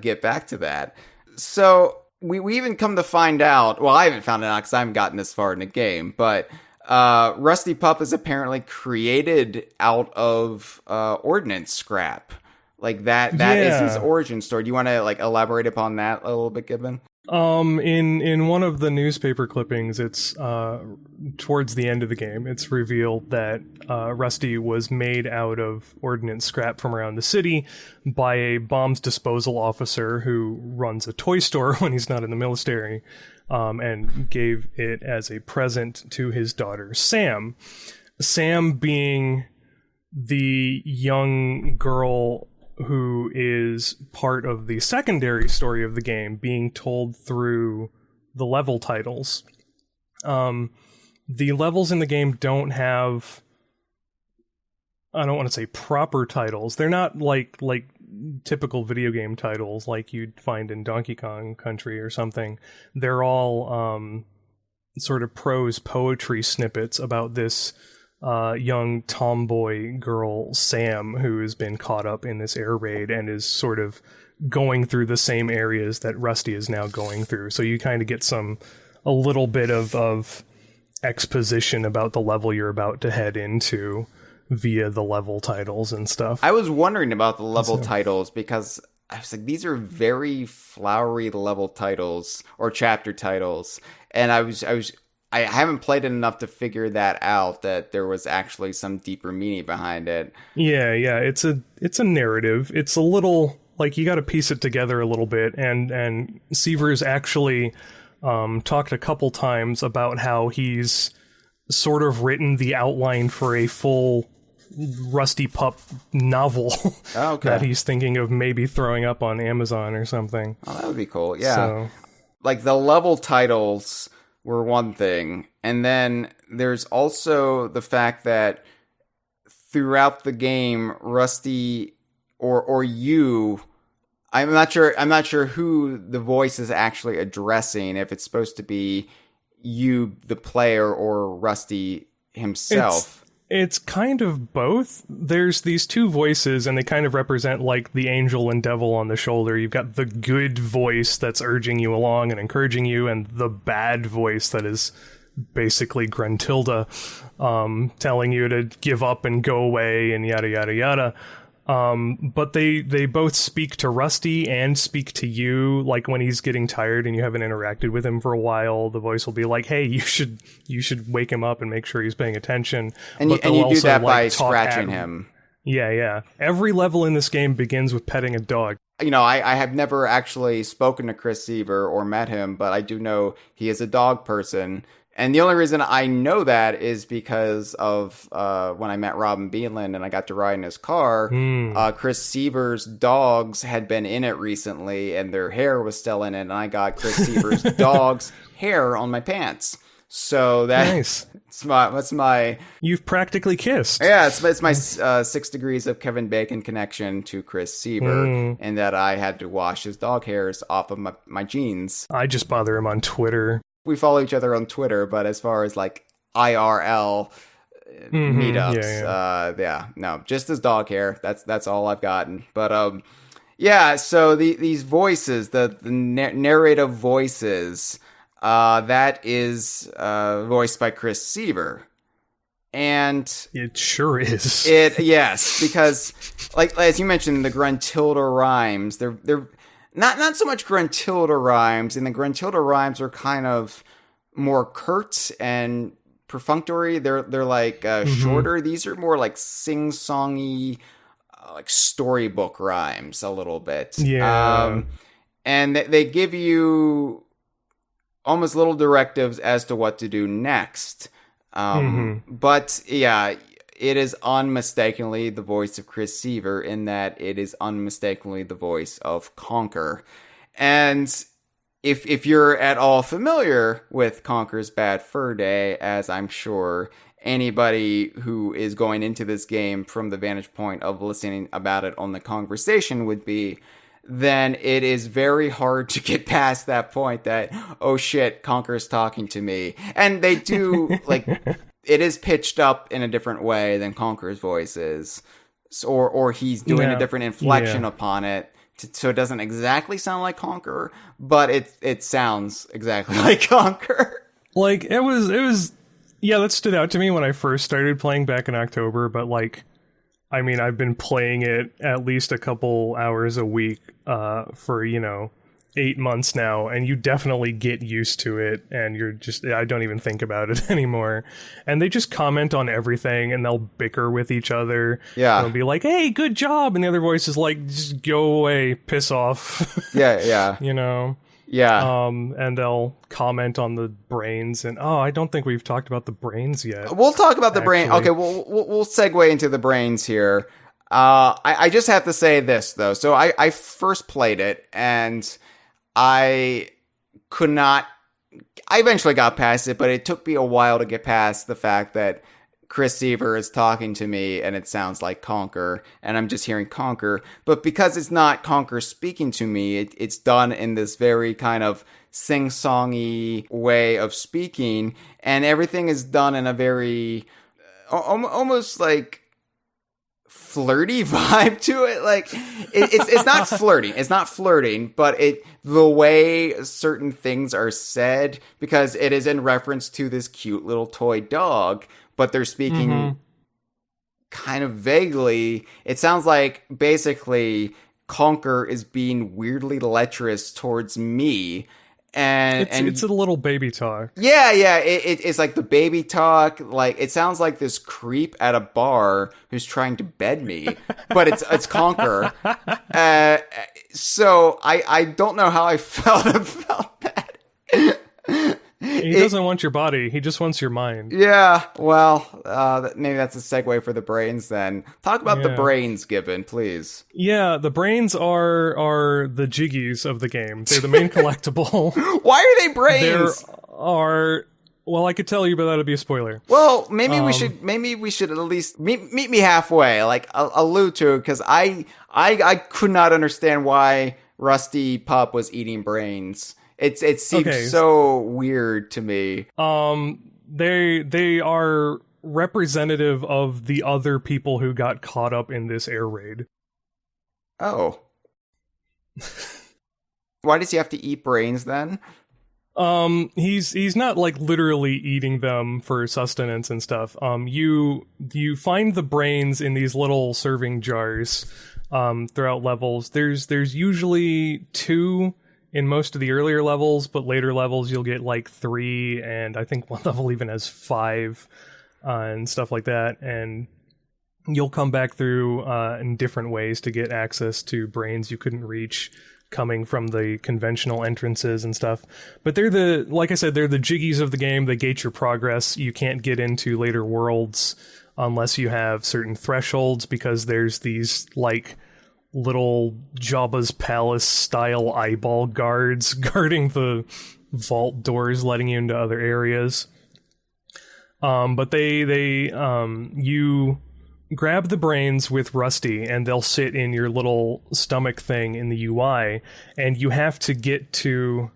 get back to that. So we even come to find out, well, I haven't found it out because I haven't gotten this far in the game, but Rusty Pup is apparently created out of ordnance scrap. Like that is his origin story. Do you want to elaborate upon that a little bit, Gibbon? In one of the newspaper clippings, it's towards the end of the game, it's revealed that Rusty was made out of ordnance scrap from around the city by a bombs disposal officer who runs a toy store when he's not in the military, and gave it as a present to his daughter, Sam. Sam being the young girl who is part of the secondary story of the game, being told through the level titles. The levels in the game don't have, I don't want to say proper titles. They're not like typical video game titles like you'd find in Donkey Kong Country or something. They're all sort of prose poetry snippets about this young tomboy girl, Sam, who has been caught up in this air raid and is sort of going through the same areas that Rusty is now going through. So you kind of get a little bit of exposition about the level you're about to head into via the level titles and stuff. I was wondering about the level titles because I was like, these are very flowery level titles or chapter titles. And I haven't played it enough to figure that out, that there was actually some deeper meaning behind it. Yeah, it's a narrative. It's a little, you got to piece it together a little bit, and Seavor's actually talked a couple times about how he's sort of written the outline for a full Rusty Pup novel that he's thinking of maybe throwing up on Amazon or something. Oh, that would be cool, yeah. So, the level titles were one thing, and then there's also the fact that throughout the game, Rusty or you, I'm not sure who the voice is actually addressing, if it's supposed to be you, the player, or Rusty himself. It's kind of both. There's these two voices, and they kind of represent the angel and devil on the shoulder. You've got the good voice that's urging you along and encouraging you, and the bad voice that is basically Gruntilda, telling you to give up and go away and yada yada yada. But they both speak to Rusty and speak to you. When he's getting tired and you haven't interacted with him for a while, the voice will be like, "Hey, you should wake him up and make sure he's paying attention." And you do that by scratching him. Yeah. Every level in this game begins with petting a dog. I have never actually spoken to Chris Seavor or met him, but I do know he is a dog person. And the only reason I know that is because of when I met Robin Beeland and I got to ride in his car. Chris Seavor's dogs had been in it recently, and their hair was still in it, and I got Chris Seavor's dog's hair on my pants. So that's my You've practically kissed. Yeah, it's my 6 degrees of Kevin Bacon connection to Chris Seavor, and that I had to wash his dog hairs off of my jeans. I just bother him on Twitter. We follow each other on Twitter, but as far as IRL meetups, no, just his dog hair. That's all I've gotten. But so these voices, the narrative voices, that is voiced by Chris Seavor, and it sure is. Yes, because as you mentioned, the Gruntilda rhymes, they're Not so much Gruntilda rhymes, and the Gruntilda rhymes are kind of more curt and perfunctory. They're shorter. These are more sing-songy, storybook rhymes a little bit. Yeah. And they give you almost little directives as to what to do next. But yeah, it is unmistakably the voice of Chris Seavor in that it is unmistakably the voice of Conker. And if you're at all familiar with Conker's Bad Fur Day, as I'm sure anybody who is going into this game from the vantage point of listening about it on the Kongversation would be, then it is very hard to get past that point that, oh shit, Conker's talking to me. And they do, like, it is pitched up in a different way than Conker's voice is. Or he's doing a different inflection upon it. So it doesn't exactly sound like Conker, but it sounds exactly like Conker. Like, it was, yeah, that stood out to me when I first started playing back in October, but like, I mean, I've been playing it at least a couple hours a week for, 8 months now, and you definitely get used to it, and I don't even think about it anymore. And they just comment on everything, and they'll bicker with each other. Yeah. They'll be like, hey, good job, and the other voice is like, just go away, piss off. Yeah. Yeah. And they'll comment on the brains, and I don't think we've talked about the brains yet. We'll talk about the brain. Okay, we'll segue into the brains here. I just have to say this though. So I first played it, and I eventually got past it, but it took me a while to get past the fact that Chris Seavor is talking to me and it sounds like Conker, and I'm just hearing Conker. But because it's not Conker speaking to me, it's done in this very kind of sing-songy way of speaking, and everything is done in a very almost like flirty vibe to it. Like it's not flirting. It's not flirting, but the way certain things are said, because it is in reference to this cute little toy dog, but they're speaking kind of vaguely. It sounds like basically Conker is being weirdly lecherous towards me. And it's a little baby talk. Yeah. It's like the baby talk. Like, it sounds like this creep at a bar who's trying to bed me, but it's Conker. So I don't know how I felt about that. He doesn't want your body. He just wants your mind. Yeah. Well, maybe that's a segue for the brains then. Talk about the brains, Gibbon, please. Yeah, the brains are the jiggies of the game. They're the main collectible. Why are they brains? Well, I could tell you, but that'd be a spoiler. Well, maybe we should at least meet me halfway, like allude to it, because I could not understand why Rusty Pup was eating brains. It seems so weird to me. They are representative of the other people who got caught up in this air raid. Oh. Why does he have to eat brains then? He's not like literally eating them for sustenance and stuff. You find the brains in these little serving jars throughout levels. There's usually 2 in most of the earlier levels, but later levels you'll get like 3, and I think one level even has 5 and stuff like that. And you'll come back through in different ways to get access to brains you couldn't reach coming from the conventional entrances and stuff. But like I said, they're the jiggies of the game. They gate your progress. You can't get into later worlds unless you have certain thresholds, because there's these like little Jabba's palace style eyeball guards guarding the vault doors, letting you into other areas. But you grab the brains with Rusty, and they'll sit in your little stomach thing in the UI, and you have to get to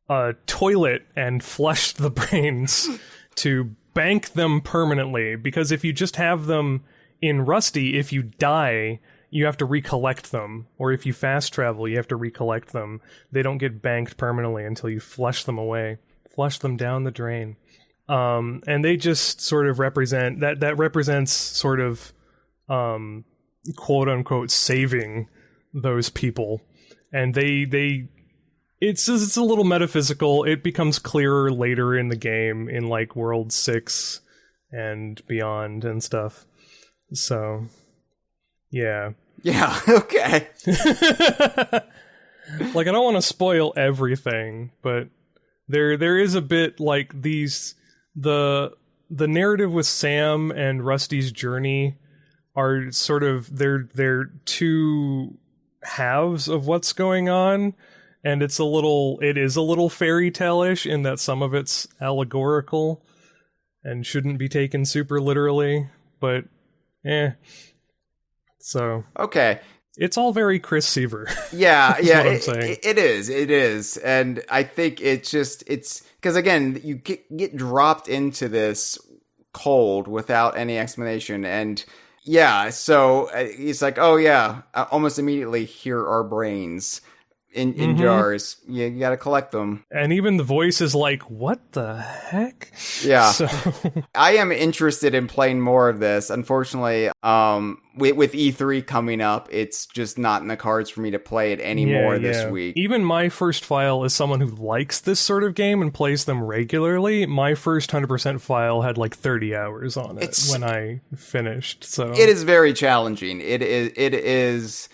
a toilet and flush the brains to bank them permanently, because if you just have them in Rusty, if you die, you have to recollect them, or if you fast travel, you have to recollect them. They don't get banked permanently until you flush them away, flush them down the drain. And they just sort of represent that represents sort of quote unquote saving those people. And it's a little metaphysical. It becomes clearer later in the game in like World 6 and beyond and stuff. So yeah. Yeah, okay. Like, I don't want to spoil everything, but there is a bit like the narrative with Sam and Rusty's journey are sort of they're two halves of what's going on, and it is a little fairy tale-ish in that some of it's allegorical and shouldn't be taken super literally, but so okay. It's all very Chris Seavor. Yeah, yeah, what I'm saying. It is, and I think it's because again, you get dropped into this cold without any explanation, and yeah, so he's like, oh yeah, almost immediately, here are brains in jars. You got to collect them. And even the voice is like, what the heck? Yeah. So I am interested in playing more of this. Unfortunately, with E3 coming up, it's just not in the cards for me to play it anymore this week. Even my first file, as someone who likes this sort of game and plays them regularly, my first 100% file had like 30 hours on it when I finished. So it is very challenging. It is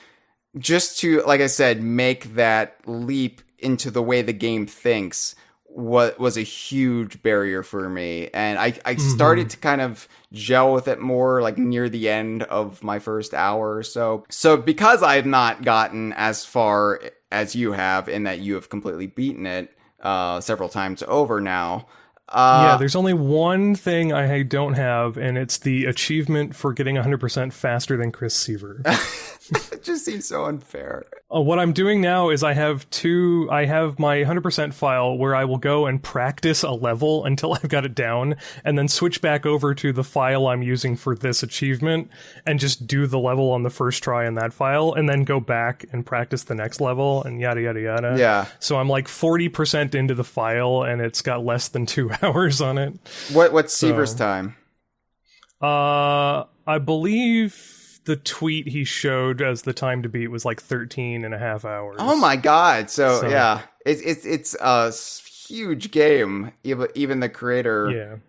just to, like I said, make that leap into the way the game thinks was a huge barrier for me. And I started to kind of gel with it more like near the end of my first hour or so. So because I have not gotten as far as you have, in that you have completely beaten it several times over now. There's only one thing I don't have, and it's the achievement for getting 100% faster than Chris Seavor. It just seems so unfair. What I'm doing now is I have my 100% file where I will go and practice a level until I've got it down, and then switch back over to the file I'm using for this achievement and just do the level on the first try in that file, and then go back and practice the next level, and yada yada yada. Yeah. So I'm like 40% into the file, and it's got less than 2 hours on it. What's Seavor's time? I believe the tweet he showed as the time to beat was like 13 and a half hours. Oh my god. So yeah, it's a huge game. Even the creator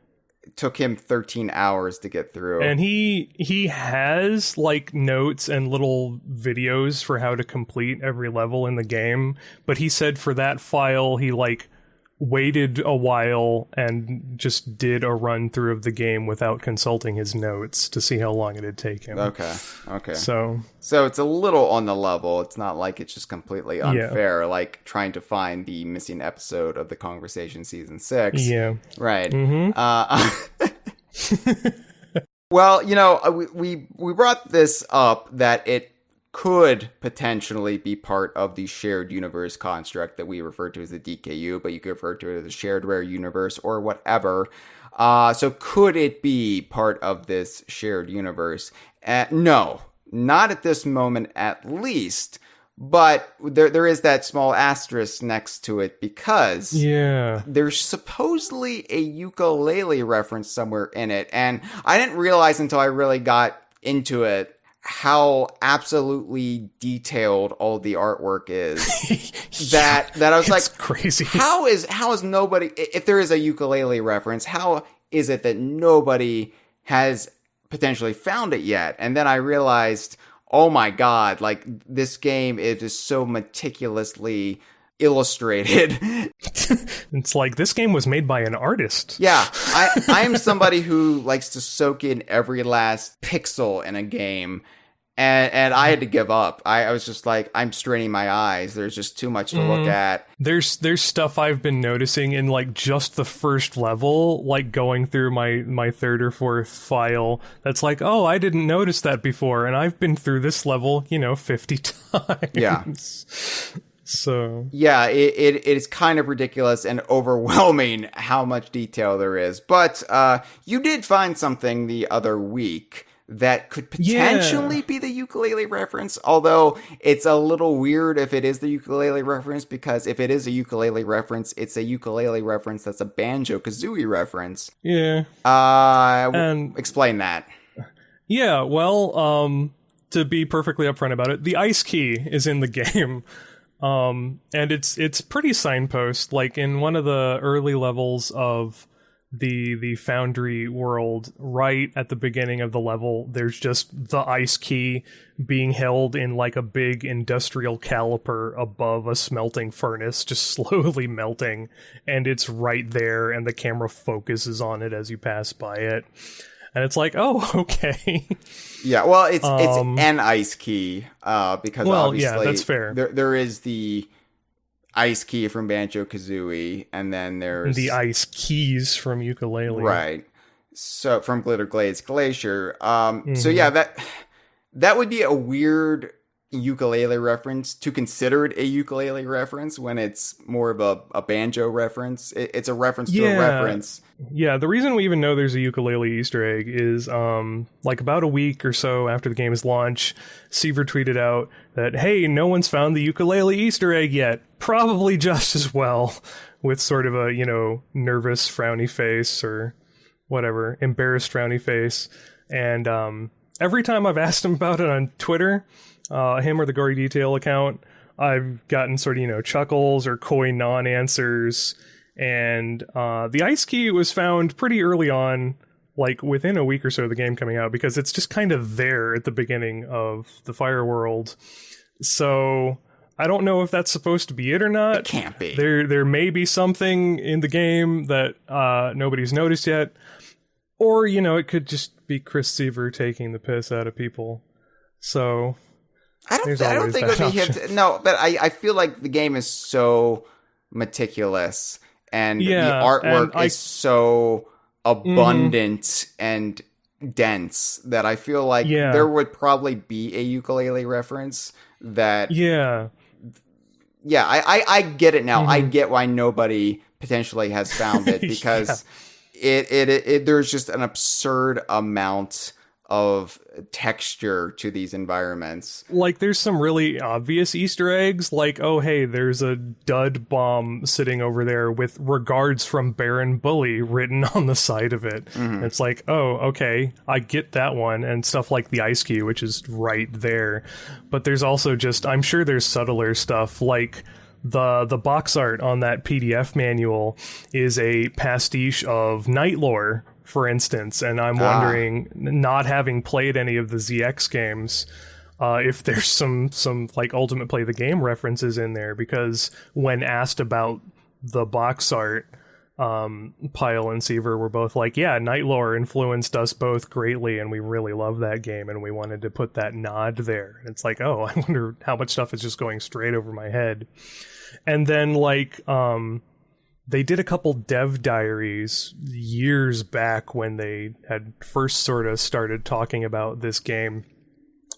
took him 13 hours to get through. And he has like notes and little videos for how to complete every level in the game, but he said for that file he like waited a while and just did a run through of the game without consulting his notes to see how long it'd take him. Okay. So it's a little on the level. It's not like it's just completely unfair, like trying to find the missing episode of the Kongversation season 6. Yeah. Right. Well, we brought this up that it could potentially be part of the shared universe construct that we refer to as the DKU, but you could refer to it as a shared rare universe or whatever. So could it be part of this shared universe? No, not at this moment at least, but there is that small asterisk next to it because there's supposedly a ukulele reference somewhere in it, and I didn't realize until I really got into it how absolutely detailed all the artwork is. that I was like, crazy. How is nobody, if there is a ukulele reference, how is it that nobody has potentially found it yet? And then I realized, oh my god, like this game is so meticulously illustrated. It's like this game was made by an artist. Yeah, I am somebody who likes to soak in every last pixel in a game, and I had to give up. I was just like, I'm straining my eyes. There's just too much to look at. There's stuff I've been noticing in like just the first level, like going through my third or fourth file. That's like, oh, I didn't notice that before, and I've been through this level, 50 times. Yeah. So yeah, it is kind of ridiculous and overwhelming how much detail there is. But you did find something the other week that could potentially be the ukulele reference, although it's a little weird if it is the ukulele reference, because if it is a ukulele reference, it's a ukulele reference that's a Banjo-Kazooie reference. Yeah. Explain that. Yeah, well, to be perfectly upfront about it, the ice key is in the game. And it's pretty signpost. Like in one of the early levels of the Foundry world, right at the beginning of the level, there's just the ice key being held in like a big industrial caliper above a smelting furnace, just slowly melting, and it's right there, and the camera focuses on it as you pass by it. And it's like, oh, okay. Yeah, well, it's an ice key, because obviously yeah, that's fair. There is the ice key from Banjo-Kazooie, and then there's the ice keys from Yooka-Laylee. Right. So from Glitter Glaze Glacier. So yeah, that would be a weird ukulele reference to consider it a ukulele reference when it's more of a banjo reference. It's a reference to a reference. Yeah, the reason we even know there's a ukulele Easter egg is like about a week or so after the game's launch, Seavor tweeted out that, hey, no one's found the ukulele Easter egg yet. Probably just as well, with sort of a, nervous frowny face or whatever, embarrassed frowny face. And every time I've asked him about it on Twitter, him or the Gory Detail account, I've gotten sort of, chuckles or coy non-answers. And the ice key was found pretty early on, like within a week or so of the game coming out, because it's just kind of there at the beginning of the Fire World. So I don't know if that's supposed to be it or not. It can't be. There may be something in the game that nobody's noticed yet. Or, it could just be Chris Seavor taking the piss out of people. So I don't think it would be him. No, but I feel like the game is so meticulous, and the artwork is so abundant and dense that I feel like there would probably be a ukulele reference that... Yeah, I get it now. I get why nobody potentially has found it, because it there's just an absurd amount of texture to these environments. Like, there's some really obvious Easter eggs, like, oh, hey, there's a dud bomb sitting over there with "Regards from Baron Bully" written on the side of it. It's like, oh, okay, I get that one, and stuff like the ice key, which is right there. But there's also just, I'm sure there's subtler stuff, like the box art on that PDF manual is a pastiche of Nightlore, for instance, and I'm wondering, not having played any of the ZX games, if there's some like Ultimate Play the Game references in there, because when asked about the box art, Hyle and Seavor were both like, yeah, Nightlore influenced us both greatly, and we really love that game, and we wanted to put that nod there. And it's like, oh, I wonder how much stuff is just going straight over my head. And then, like, they did a couple dev diaries years back when they had first sort of started talking about this game.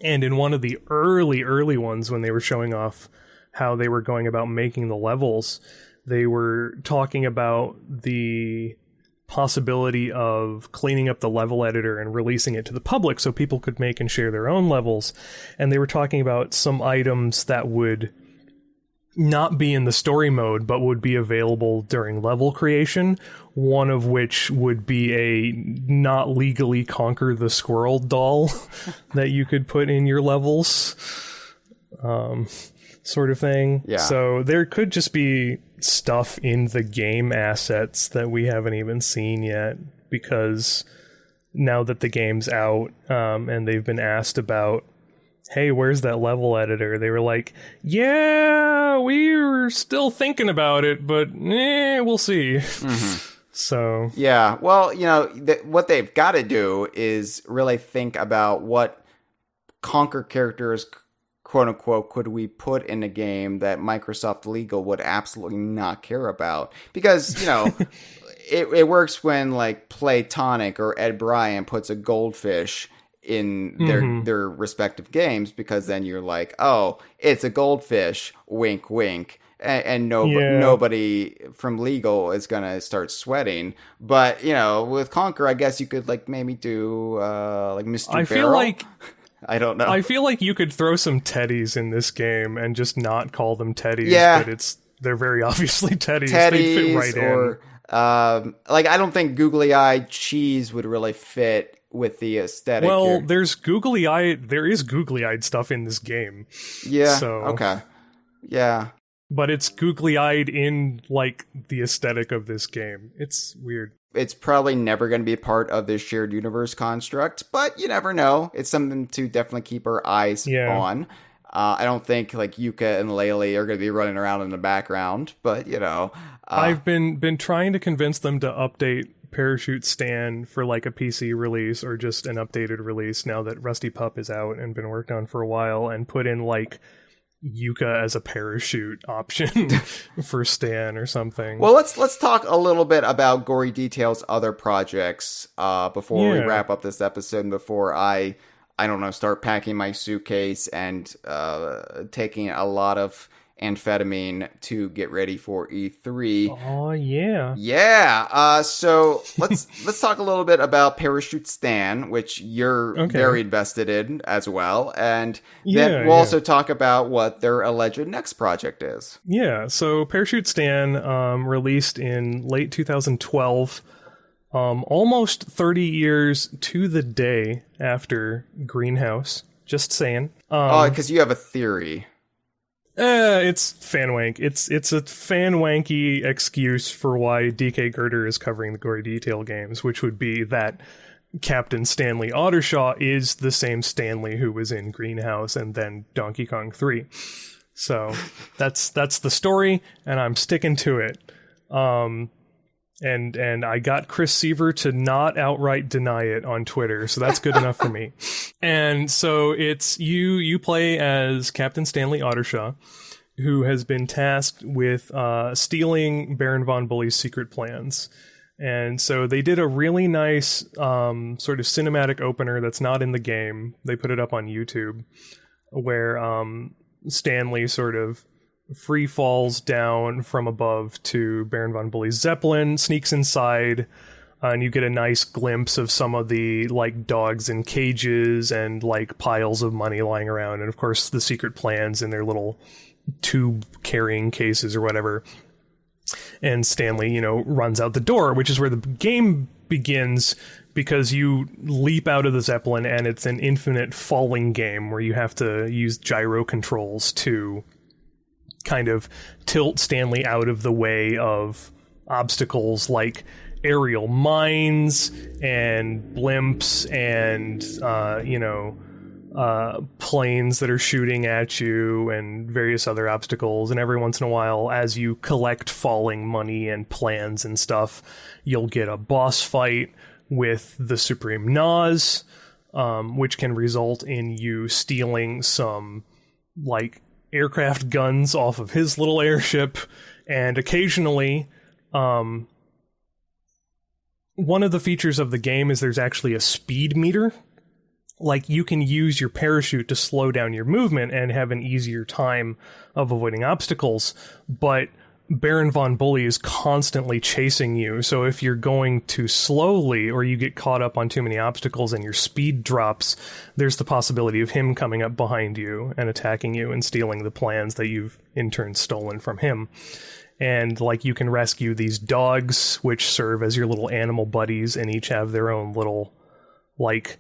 And in one of the early ones, when they were showing off how they were going about making the levels, they were talking about the possibility of cleaning up the level editor and releasing it to the public so people could make and share their own levels. And they were talking about some items that would not be in the story mode, but would be available during level creation, one of which would be a not legally Conker the Squirrel doll that you could put in your levels, sort of thing. Yeah. So there could just be stuff in the game assets that we haven't even seen yet, because now that the game's out, and they've been asked about, hey, where's that level editor? They were like, yeah, we were still thinking about it, but we'll see. So yeah, well, what they've got to do is really think about what Conker characters, quote unquote, could we put in a game that Microsoft Legal would absolutely not care about, because it works when like Playtonic or Ed Bryan puts a goldfish in their respective games, because then you're like, oh, it's a goldfish, wink wink, and nobody from Legal is gonna start sweating. But with Conker, I guess you could like maybe do like Mr. Barrel. Feel like I don't know. I feel like you could throw some teddies in this game and just not call them teddies, but they're very obviously teddies. They fit right in. Like, I don't think googly-eyed cheese would really fit with the aesthetic. Well, there is googly-eyed stuff in this game. Yeah. So, okay. Yeah. But it's googly-eyed in like the aesthetic of this game. It's weird. it's probably never going to be a part of this shared universe construct, but you never know. It's something to definitely keep our eyes on. I don't think like Yuka and Laylee are going to be running around in the background, but you know. I've been trying to convince them to update Parachute Stan for like a PC release or just an updated release now that Rusty Pup is out and been worked on for a while, and put in like Yuka as a parachute option for Stan or something. Well, let's talk a little bit about Gory Detail's other projects before we wrap up this episode and before I don't know, start packing my suitcase and taking a lot of amphetamine to get ready for E3. Oh yeah. Yeah. So let's talk a little bit about Parachute Stan, which you're very invested in as well, and then we'll also talk about what their alleged next project is. Yeah. So Parachute Stan released in late 2012. Almost 30 years to the day after Greenhouse. Just saying. Because you have a theory. It's fanwank. It's a fanwanky excuse for why DK Girder is covering the Gory Detail games, which would be that Captain Stanley Ottershaw is the same Stanley who was in Greenhouse and then Donkey Kong 3. So that's the story, and I'm sticking to it. And I got Chris Seavor to not outright deny it on Twitter, so that's good enough for me. And so it's you play as Captain Stanley Ottershaw, who has been tasked with stealing Baron von Bully's secret plans. And so they did a really nice sort of cinematic opener that's not in the game. They put it up on YouTube, where Stanley sort of free falls down from above to Baron von Bully's Zeppelin, sneaks inside, and you get a nice glimpse of some of the like dogs in cages and like piles of money lying around, and of course the secret plans in their little tube carrying cases or whatever. And Stanley, you know, runs out the door, which is where the game begins, because you leap out of the Zeppelin and it's an infinite falling game where you have to use gyro controls to kind of tilt Stanley out of the way of obstacles like aerial mines and blimps and planes that are shooting at you and various other obstacles. And every once in a while, as you collect falling money and plans and stuff, you'll get a boss fight with the Supreme Nas, which can result in you stealing some like aircraft guns off of his little airship, and occasionally one of the features of the game is there's actually a speed meter. Like, you can use your parachute to slow down your movement and have an easier time of avoiding obstacles, but Baron von Bully is constantly chasing you, so if you're going too slowly or you get caught up on too many obstacles and your speed drops, there's the possibility of him coming up behind you and attacking you and stealing the plans that you've in turn stolen from him. And like, you can rescue these dogs, which serve as your little animal buddies, and each have their own little like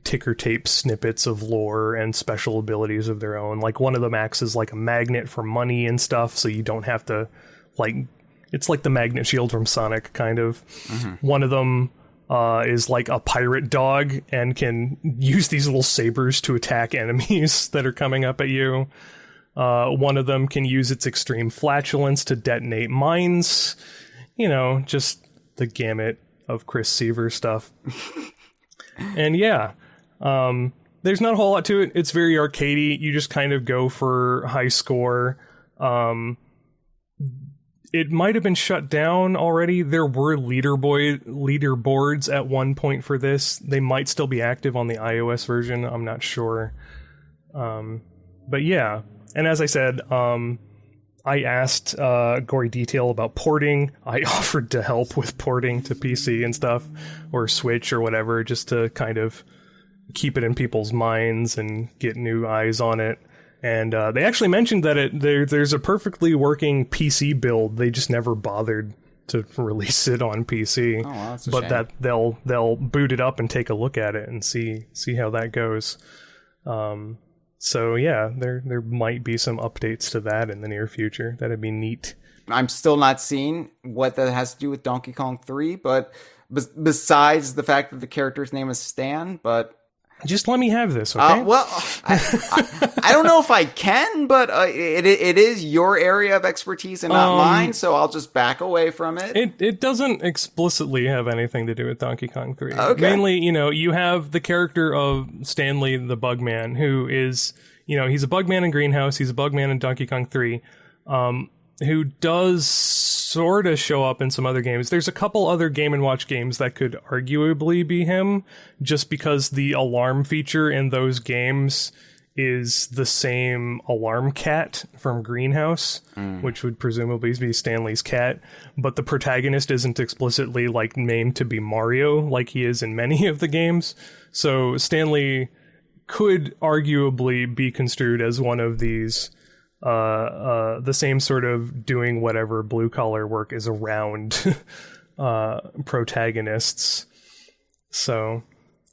ticker tape snippets of lore and special abilities of their own. Like, one of them acts as like a magnet for money and stuff, so you don't have to, like, it's like the magnet shield from Sonic, kind of. Mm-hmm. One of them is like a pirate dog and can use these little sabers to attack enemies that are coming up at you. One of them can use its extreme flatulence to detonate mines. You know, just the gamut of Chris Seavor stuff. And yeah, there's not a whole lot to it. It's very arcadey. You just kind of go for high score. It might have been shut down already. There were leaderboards at one point for this. They might still be active on the iOS version. I'm not sure. But yeah. And as I said, I asked Gory Detail about porting. I offered to help with porting to PC and stuff, or Switch or whatever, just to kind of keep it in people's minds and get new eyes on it. And they actually mentioned that there's a perfectly working PC build. They just never bothered to release it on PC. Oh, well, that's a but shame. that they'll boot it up and take a look at it and see how that goes. So yeah, there might be some updates to that in the near future. That'd be neat. I'm still not seeing what that has to do with Donkey Kong 3, but besides the fact that the character's name is Stan, but... Just let me have this, okay? I don't know if I can, but it is your area of expertise and not mine, so I'll just back away from it. It doesn't explicitly have anything to do with Donkey Kong 3. Okay. Mainly, you have the character of Stanley the Bugman, who is, he's a Bugman in Greenhouse, he's a Bugman in Donkey Kong 3, who does sort of show up in some other games. There's a couple other Game & Watch games that could arguably be him, just because the alarm feature in those games is the same alarm cat from Greenhouse, which would presumably be Stanley's cat, but the protagonist isn't explicitly named to be Mario like he is in many of the games. So Stanley could arguably be construed as one of these the same sort of doing whatever blue collar work is around protagonists. So,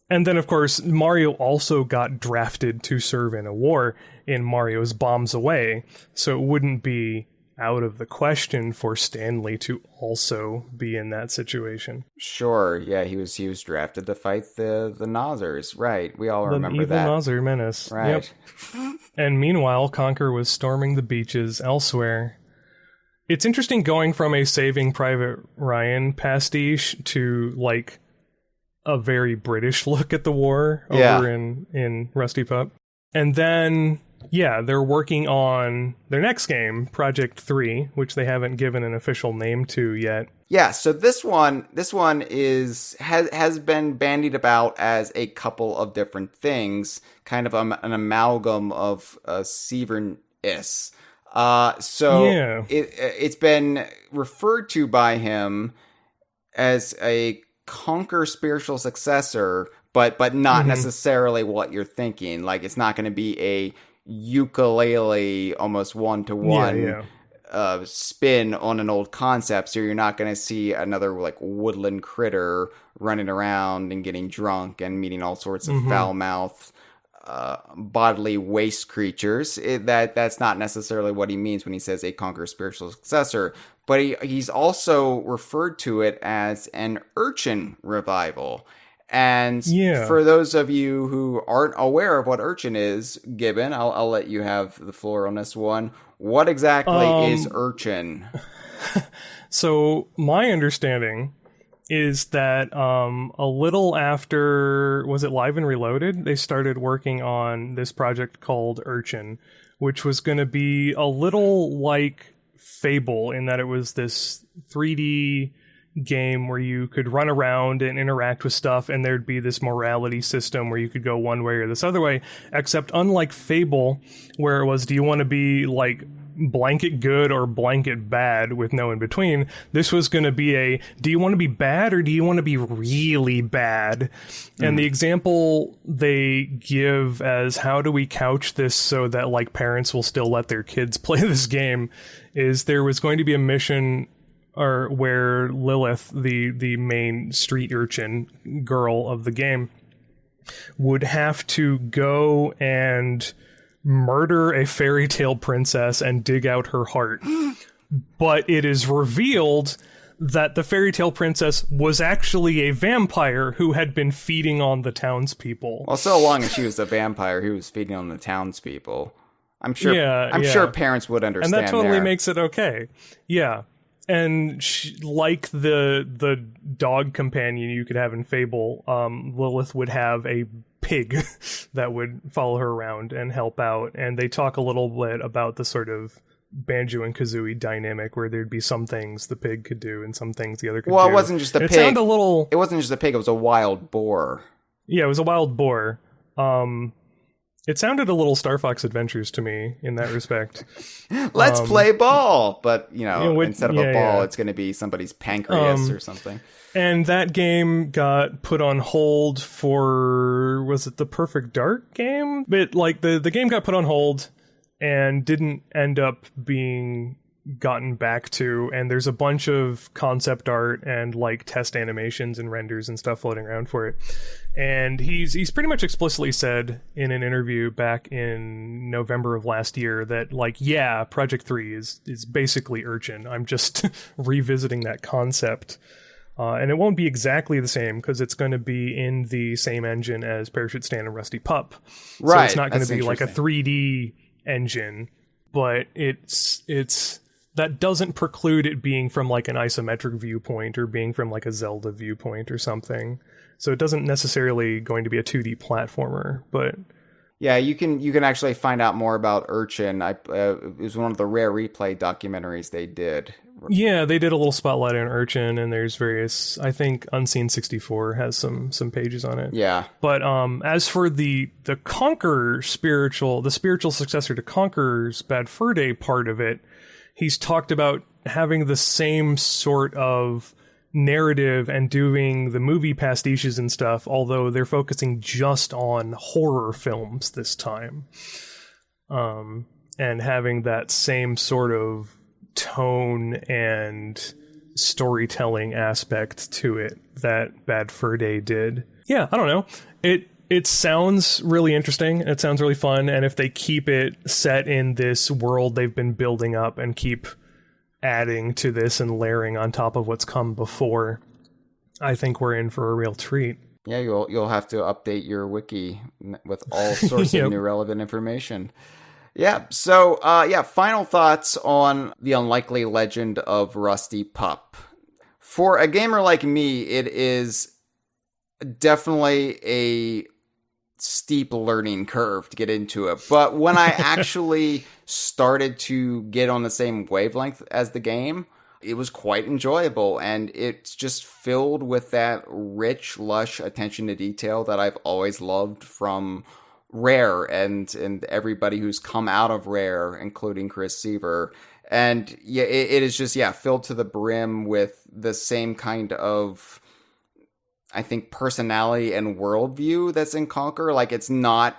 and then of course Mario also got drafted to serve in a war in Mario's Bombs Away, so it wouldn't be out of the question for Stanley to also be in that situation. Sure, yeah, he was drafted to fight the Nazers, right? We all remember evil that. Nazer menace, right? Yep. And meanwhile, Conker was storming the beaches elsewhere. It's interesting going from a Saving Private Ryan pastiche to a very British look at the war over in Rusty Pup, and then. Yeah, they're working on their next game, Project 3, which they haven't given an official name to yet. Yeah, so this one has been bandied about as a couple of different things, kind of an amalgam of Seavor-ness. It's been referred to by him as a Conker spiritual successor, but not necessarily what you're thinking. It's not going to be a ukulele almost one-to-one spin on an old concept, so you're not going to see another woodland critter running around and getting drunk and meeting all sorts of foul-mouthed bodily waste creatures. That's not necessarily what he means when he says a Conker spiritual successor, but he's also referred to it as an urchin revival. And for those of you who aren't aware of what urchin is, Gibbon, I'll let you have the floor on this one. What exactly is urchin? So my understanding is that a little after, was it Live and Reloaded? They started working on this project called Urchin, which was going to be a little like Fable in that it was this 3D game where you could run around and interact with stuff, and there'd be this morality system where you could go one way or this other way, except unlike Fable, where it was, do you want to be blanket good or blanket bad with no in between, this was going to be do you want to be bad or do you want to be really bad? And the example they give as how do we couch this so that parents will still let their kids play this game is there was going to be a mission where Lilith, the main street urchin girl of the game, would have to go and murder a fairy tale princess and dig out her heart. But it is revealed that the fairy tale princess was actually a vampire who had been feeding on the townspeople. Well, so long as she was a vampire who was feeding on the townspeople, I'm sure sure parents would understand. And that totally makes it okay. Yeah. And like the dog companion you could have in Fable, Lilith would have a pig that would follow her around and help out. And they talk a little bit about the sort of Banjo and Kazooie dynamic where there'd be some things the pig could do and some things the other could do. Well, it wasn't just a pig. It wasn't just a pig. It was a wild boar. Yeah, it was a wild boar. It sounded a little Star Fox Adventures to me in that respect. Let's play ball, but instead of a ball, it's going to be somebody's pancreas or something. And that game got put on hold for, was it the Perfect Dark game? But the game got put on hold and didn't end up being gotten back to, and there's a bunch of concept art and test animations and renders and stuff floating around for it. And he's pretty much explicitly said in an interview back in November of last year that Project 3 is basically Urchin. I'm just revisiting that concept. And it won't be exactly the same because it's going to be in the same engine as Parachute Stand and Rusty Pup. Right. So it's not going to be like a interesting. 3D engine, but it's that doesn't preclude it being from like an isometric viewpoint or being from like a Zelda viewpoint or something. So it doesn't necessarily going to be a 2D platformer, but Yeah, you can actually find out more about Urchin. It was one of the Rare Replay documentaries they did. yeah, they did a little spotlight on Urchin, and there's various. I think Unseen 64 has some pages on it. Yeah. But as for the Conker the spiritual successor to Conker's Bad Fur Day part of it, he's talked about having the same sort of narrative and doing the movie pastiches and stuff, although they're focusing just on horror films this time. And having that same sort of tone and storytelling aspect to it that Bad Fur Day did. Yeah, I don't know. It sounds really interesting. It sounds really fun. And if they keep it set in this world they've been building up and keep adding to this and layering on top of what's come before, I think we're in for a real treat. Yeah, you'll have to update your wiki with all sorts Yep. of new relevant information. Yeah, so final thoughts on the unlikely legend of Rusty Pup. For a gamer like me, it is definitely a steep learning curve to get into it. But when I actually started to get on the same wavelength as the game, it was quite enjoyable, and it's just filled with that rich, lush attention to detail that I've always loved from Rare and everybody who's come out of Rare, including Chris Seavor. And yeah, it is just filled to the brim with the same kind of, I think, personality and worldview that's in Conker. Like, it's not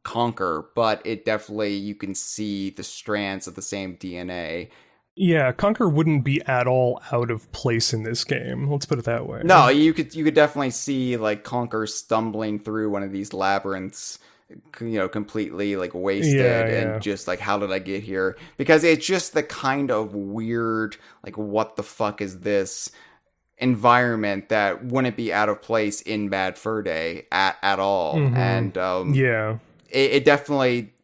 Conker, but it definitely, you can see the strands of the same DNA. Yeah, Conker wouldn't be at all out of place in this game. Let's put it that way. No, you could definitely see like Conker stumbling through one of these labyrinths, completely like wasted and just like, how did I get here? Because it's just the kind of weird, like, what the fuck is this environment that wouldn't be out of place in Bad Fur Day at all. Mm-hmm. And it definitely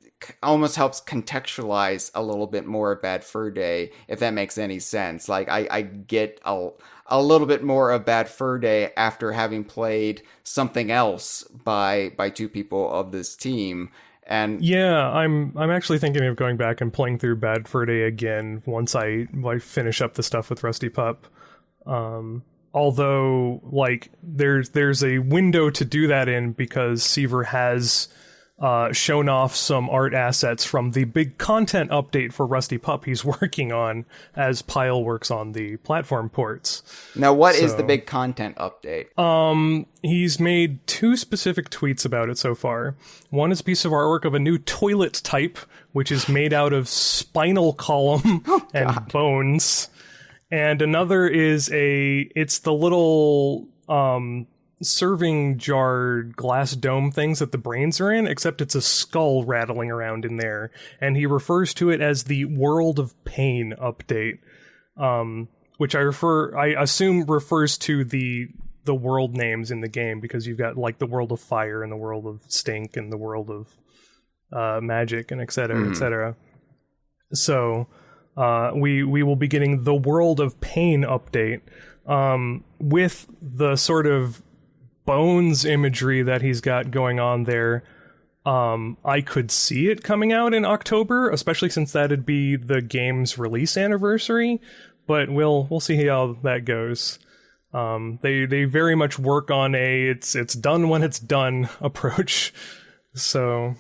almost helps contextualize a little bit more of Bad Fur Day, if that makes any sense. Like, I get a little bit more of Bad Fur Day after having played something else by two people of this team. And yeah, I'm actually thinking of going back and playing through Bad Fur Day again once I finish up the stuff with Rusty Pup. Although, like, there's a window to do that in because Seavor has shown off some art assets from the big content update for Rusty Pup he's working on as Pyle works on the platform ports. Now, what is the big content update? He's made two specific tweets about it so far. One is a piece of artwork of a new toilet type, which is made out of spinal column and bones. And another is it's the little serving jar glass dome things that the brains are in, except it's a skull rattling around in there. And he refers to it as the World of Pain update, which I assume refers to the world names in the game, because you've got like the World of Fire and the World of Stink and the World of Magic and et cetera, et cetera. So we will be getting the World of Pain update with the sort of bones imagery that he's got going on there. I could see it coming out in October, especially since that'd be the game's release anniversary, but we'll see how that goes. They very much work on it's done when it's done approach. So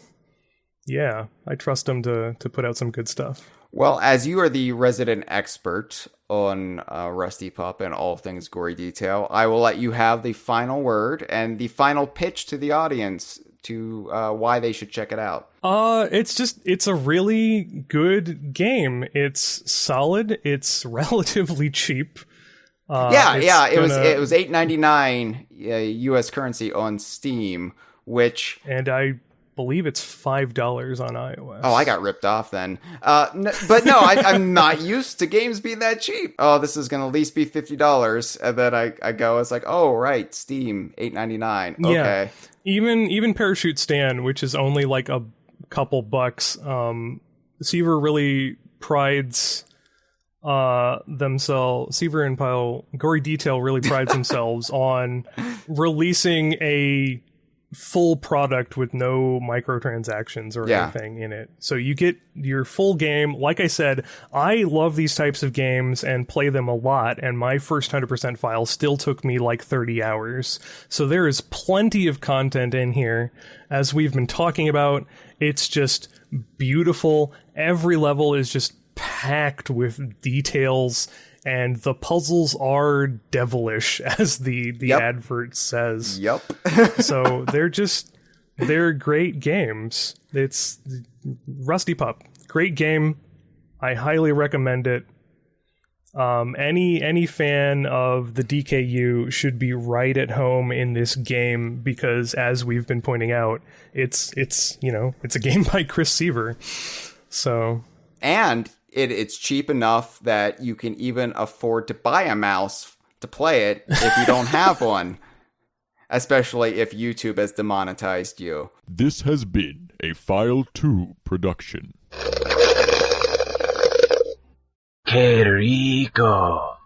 yeah, I trust them to put out some good stuff. Well, as you are the resident expert on Rusty Pup and all things gory detail, I will let you have the final word and the final pitch to the audience to why they should check it out. It's a really good game. It's solid. It's relatively cheap. It was $8.99 US currency on Steam, which, and I believe it's $5 on iOS. Oh, I got ripped off then. But no, I'm not used to games being that cheap. Oh, this is going to at least be $50. And then I go, it's like, oh, right, Steam, $8.99. Okay. Yeah. Even Parachute Stand, which is only like a couple bucks, Seavor really prides themselves. Seavor and Hyle, Gory Detail really prides themselves on releasing a full product with no microtransactions or anything in it. So you get your full game. Like I said, I love these types of games and play them a lot, and my first 100% file still took me like 30 hours. So there is plenty of content in here. As we've been talking about, it's just beautiful. Every level is just packed with details, and the puzzles are devilish, as the advert says. Yep. So they're great games. It's Rusty Pup, great game. I highly recommend it. Any fan of the DKU should be right at home in this game, because as we've been pointing out, it's a game by Chris Seavor. So, and it's cheap enough that you can even afford to buy a mouse to play it if you don't have one, especially if YouTube has demonetized you. This has been a File 2 production. Que rico.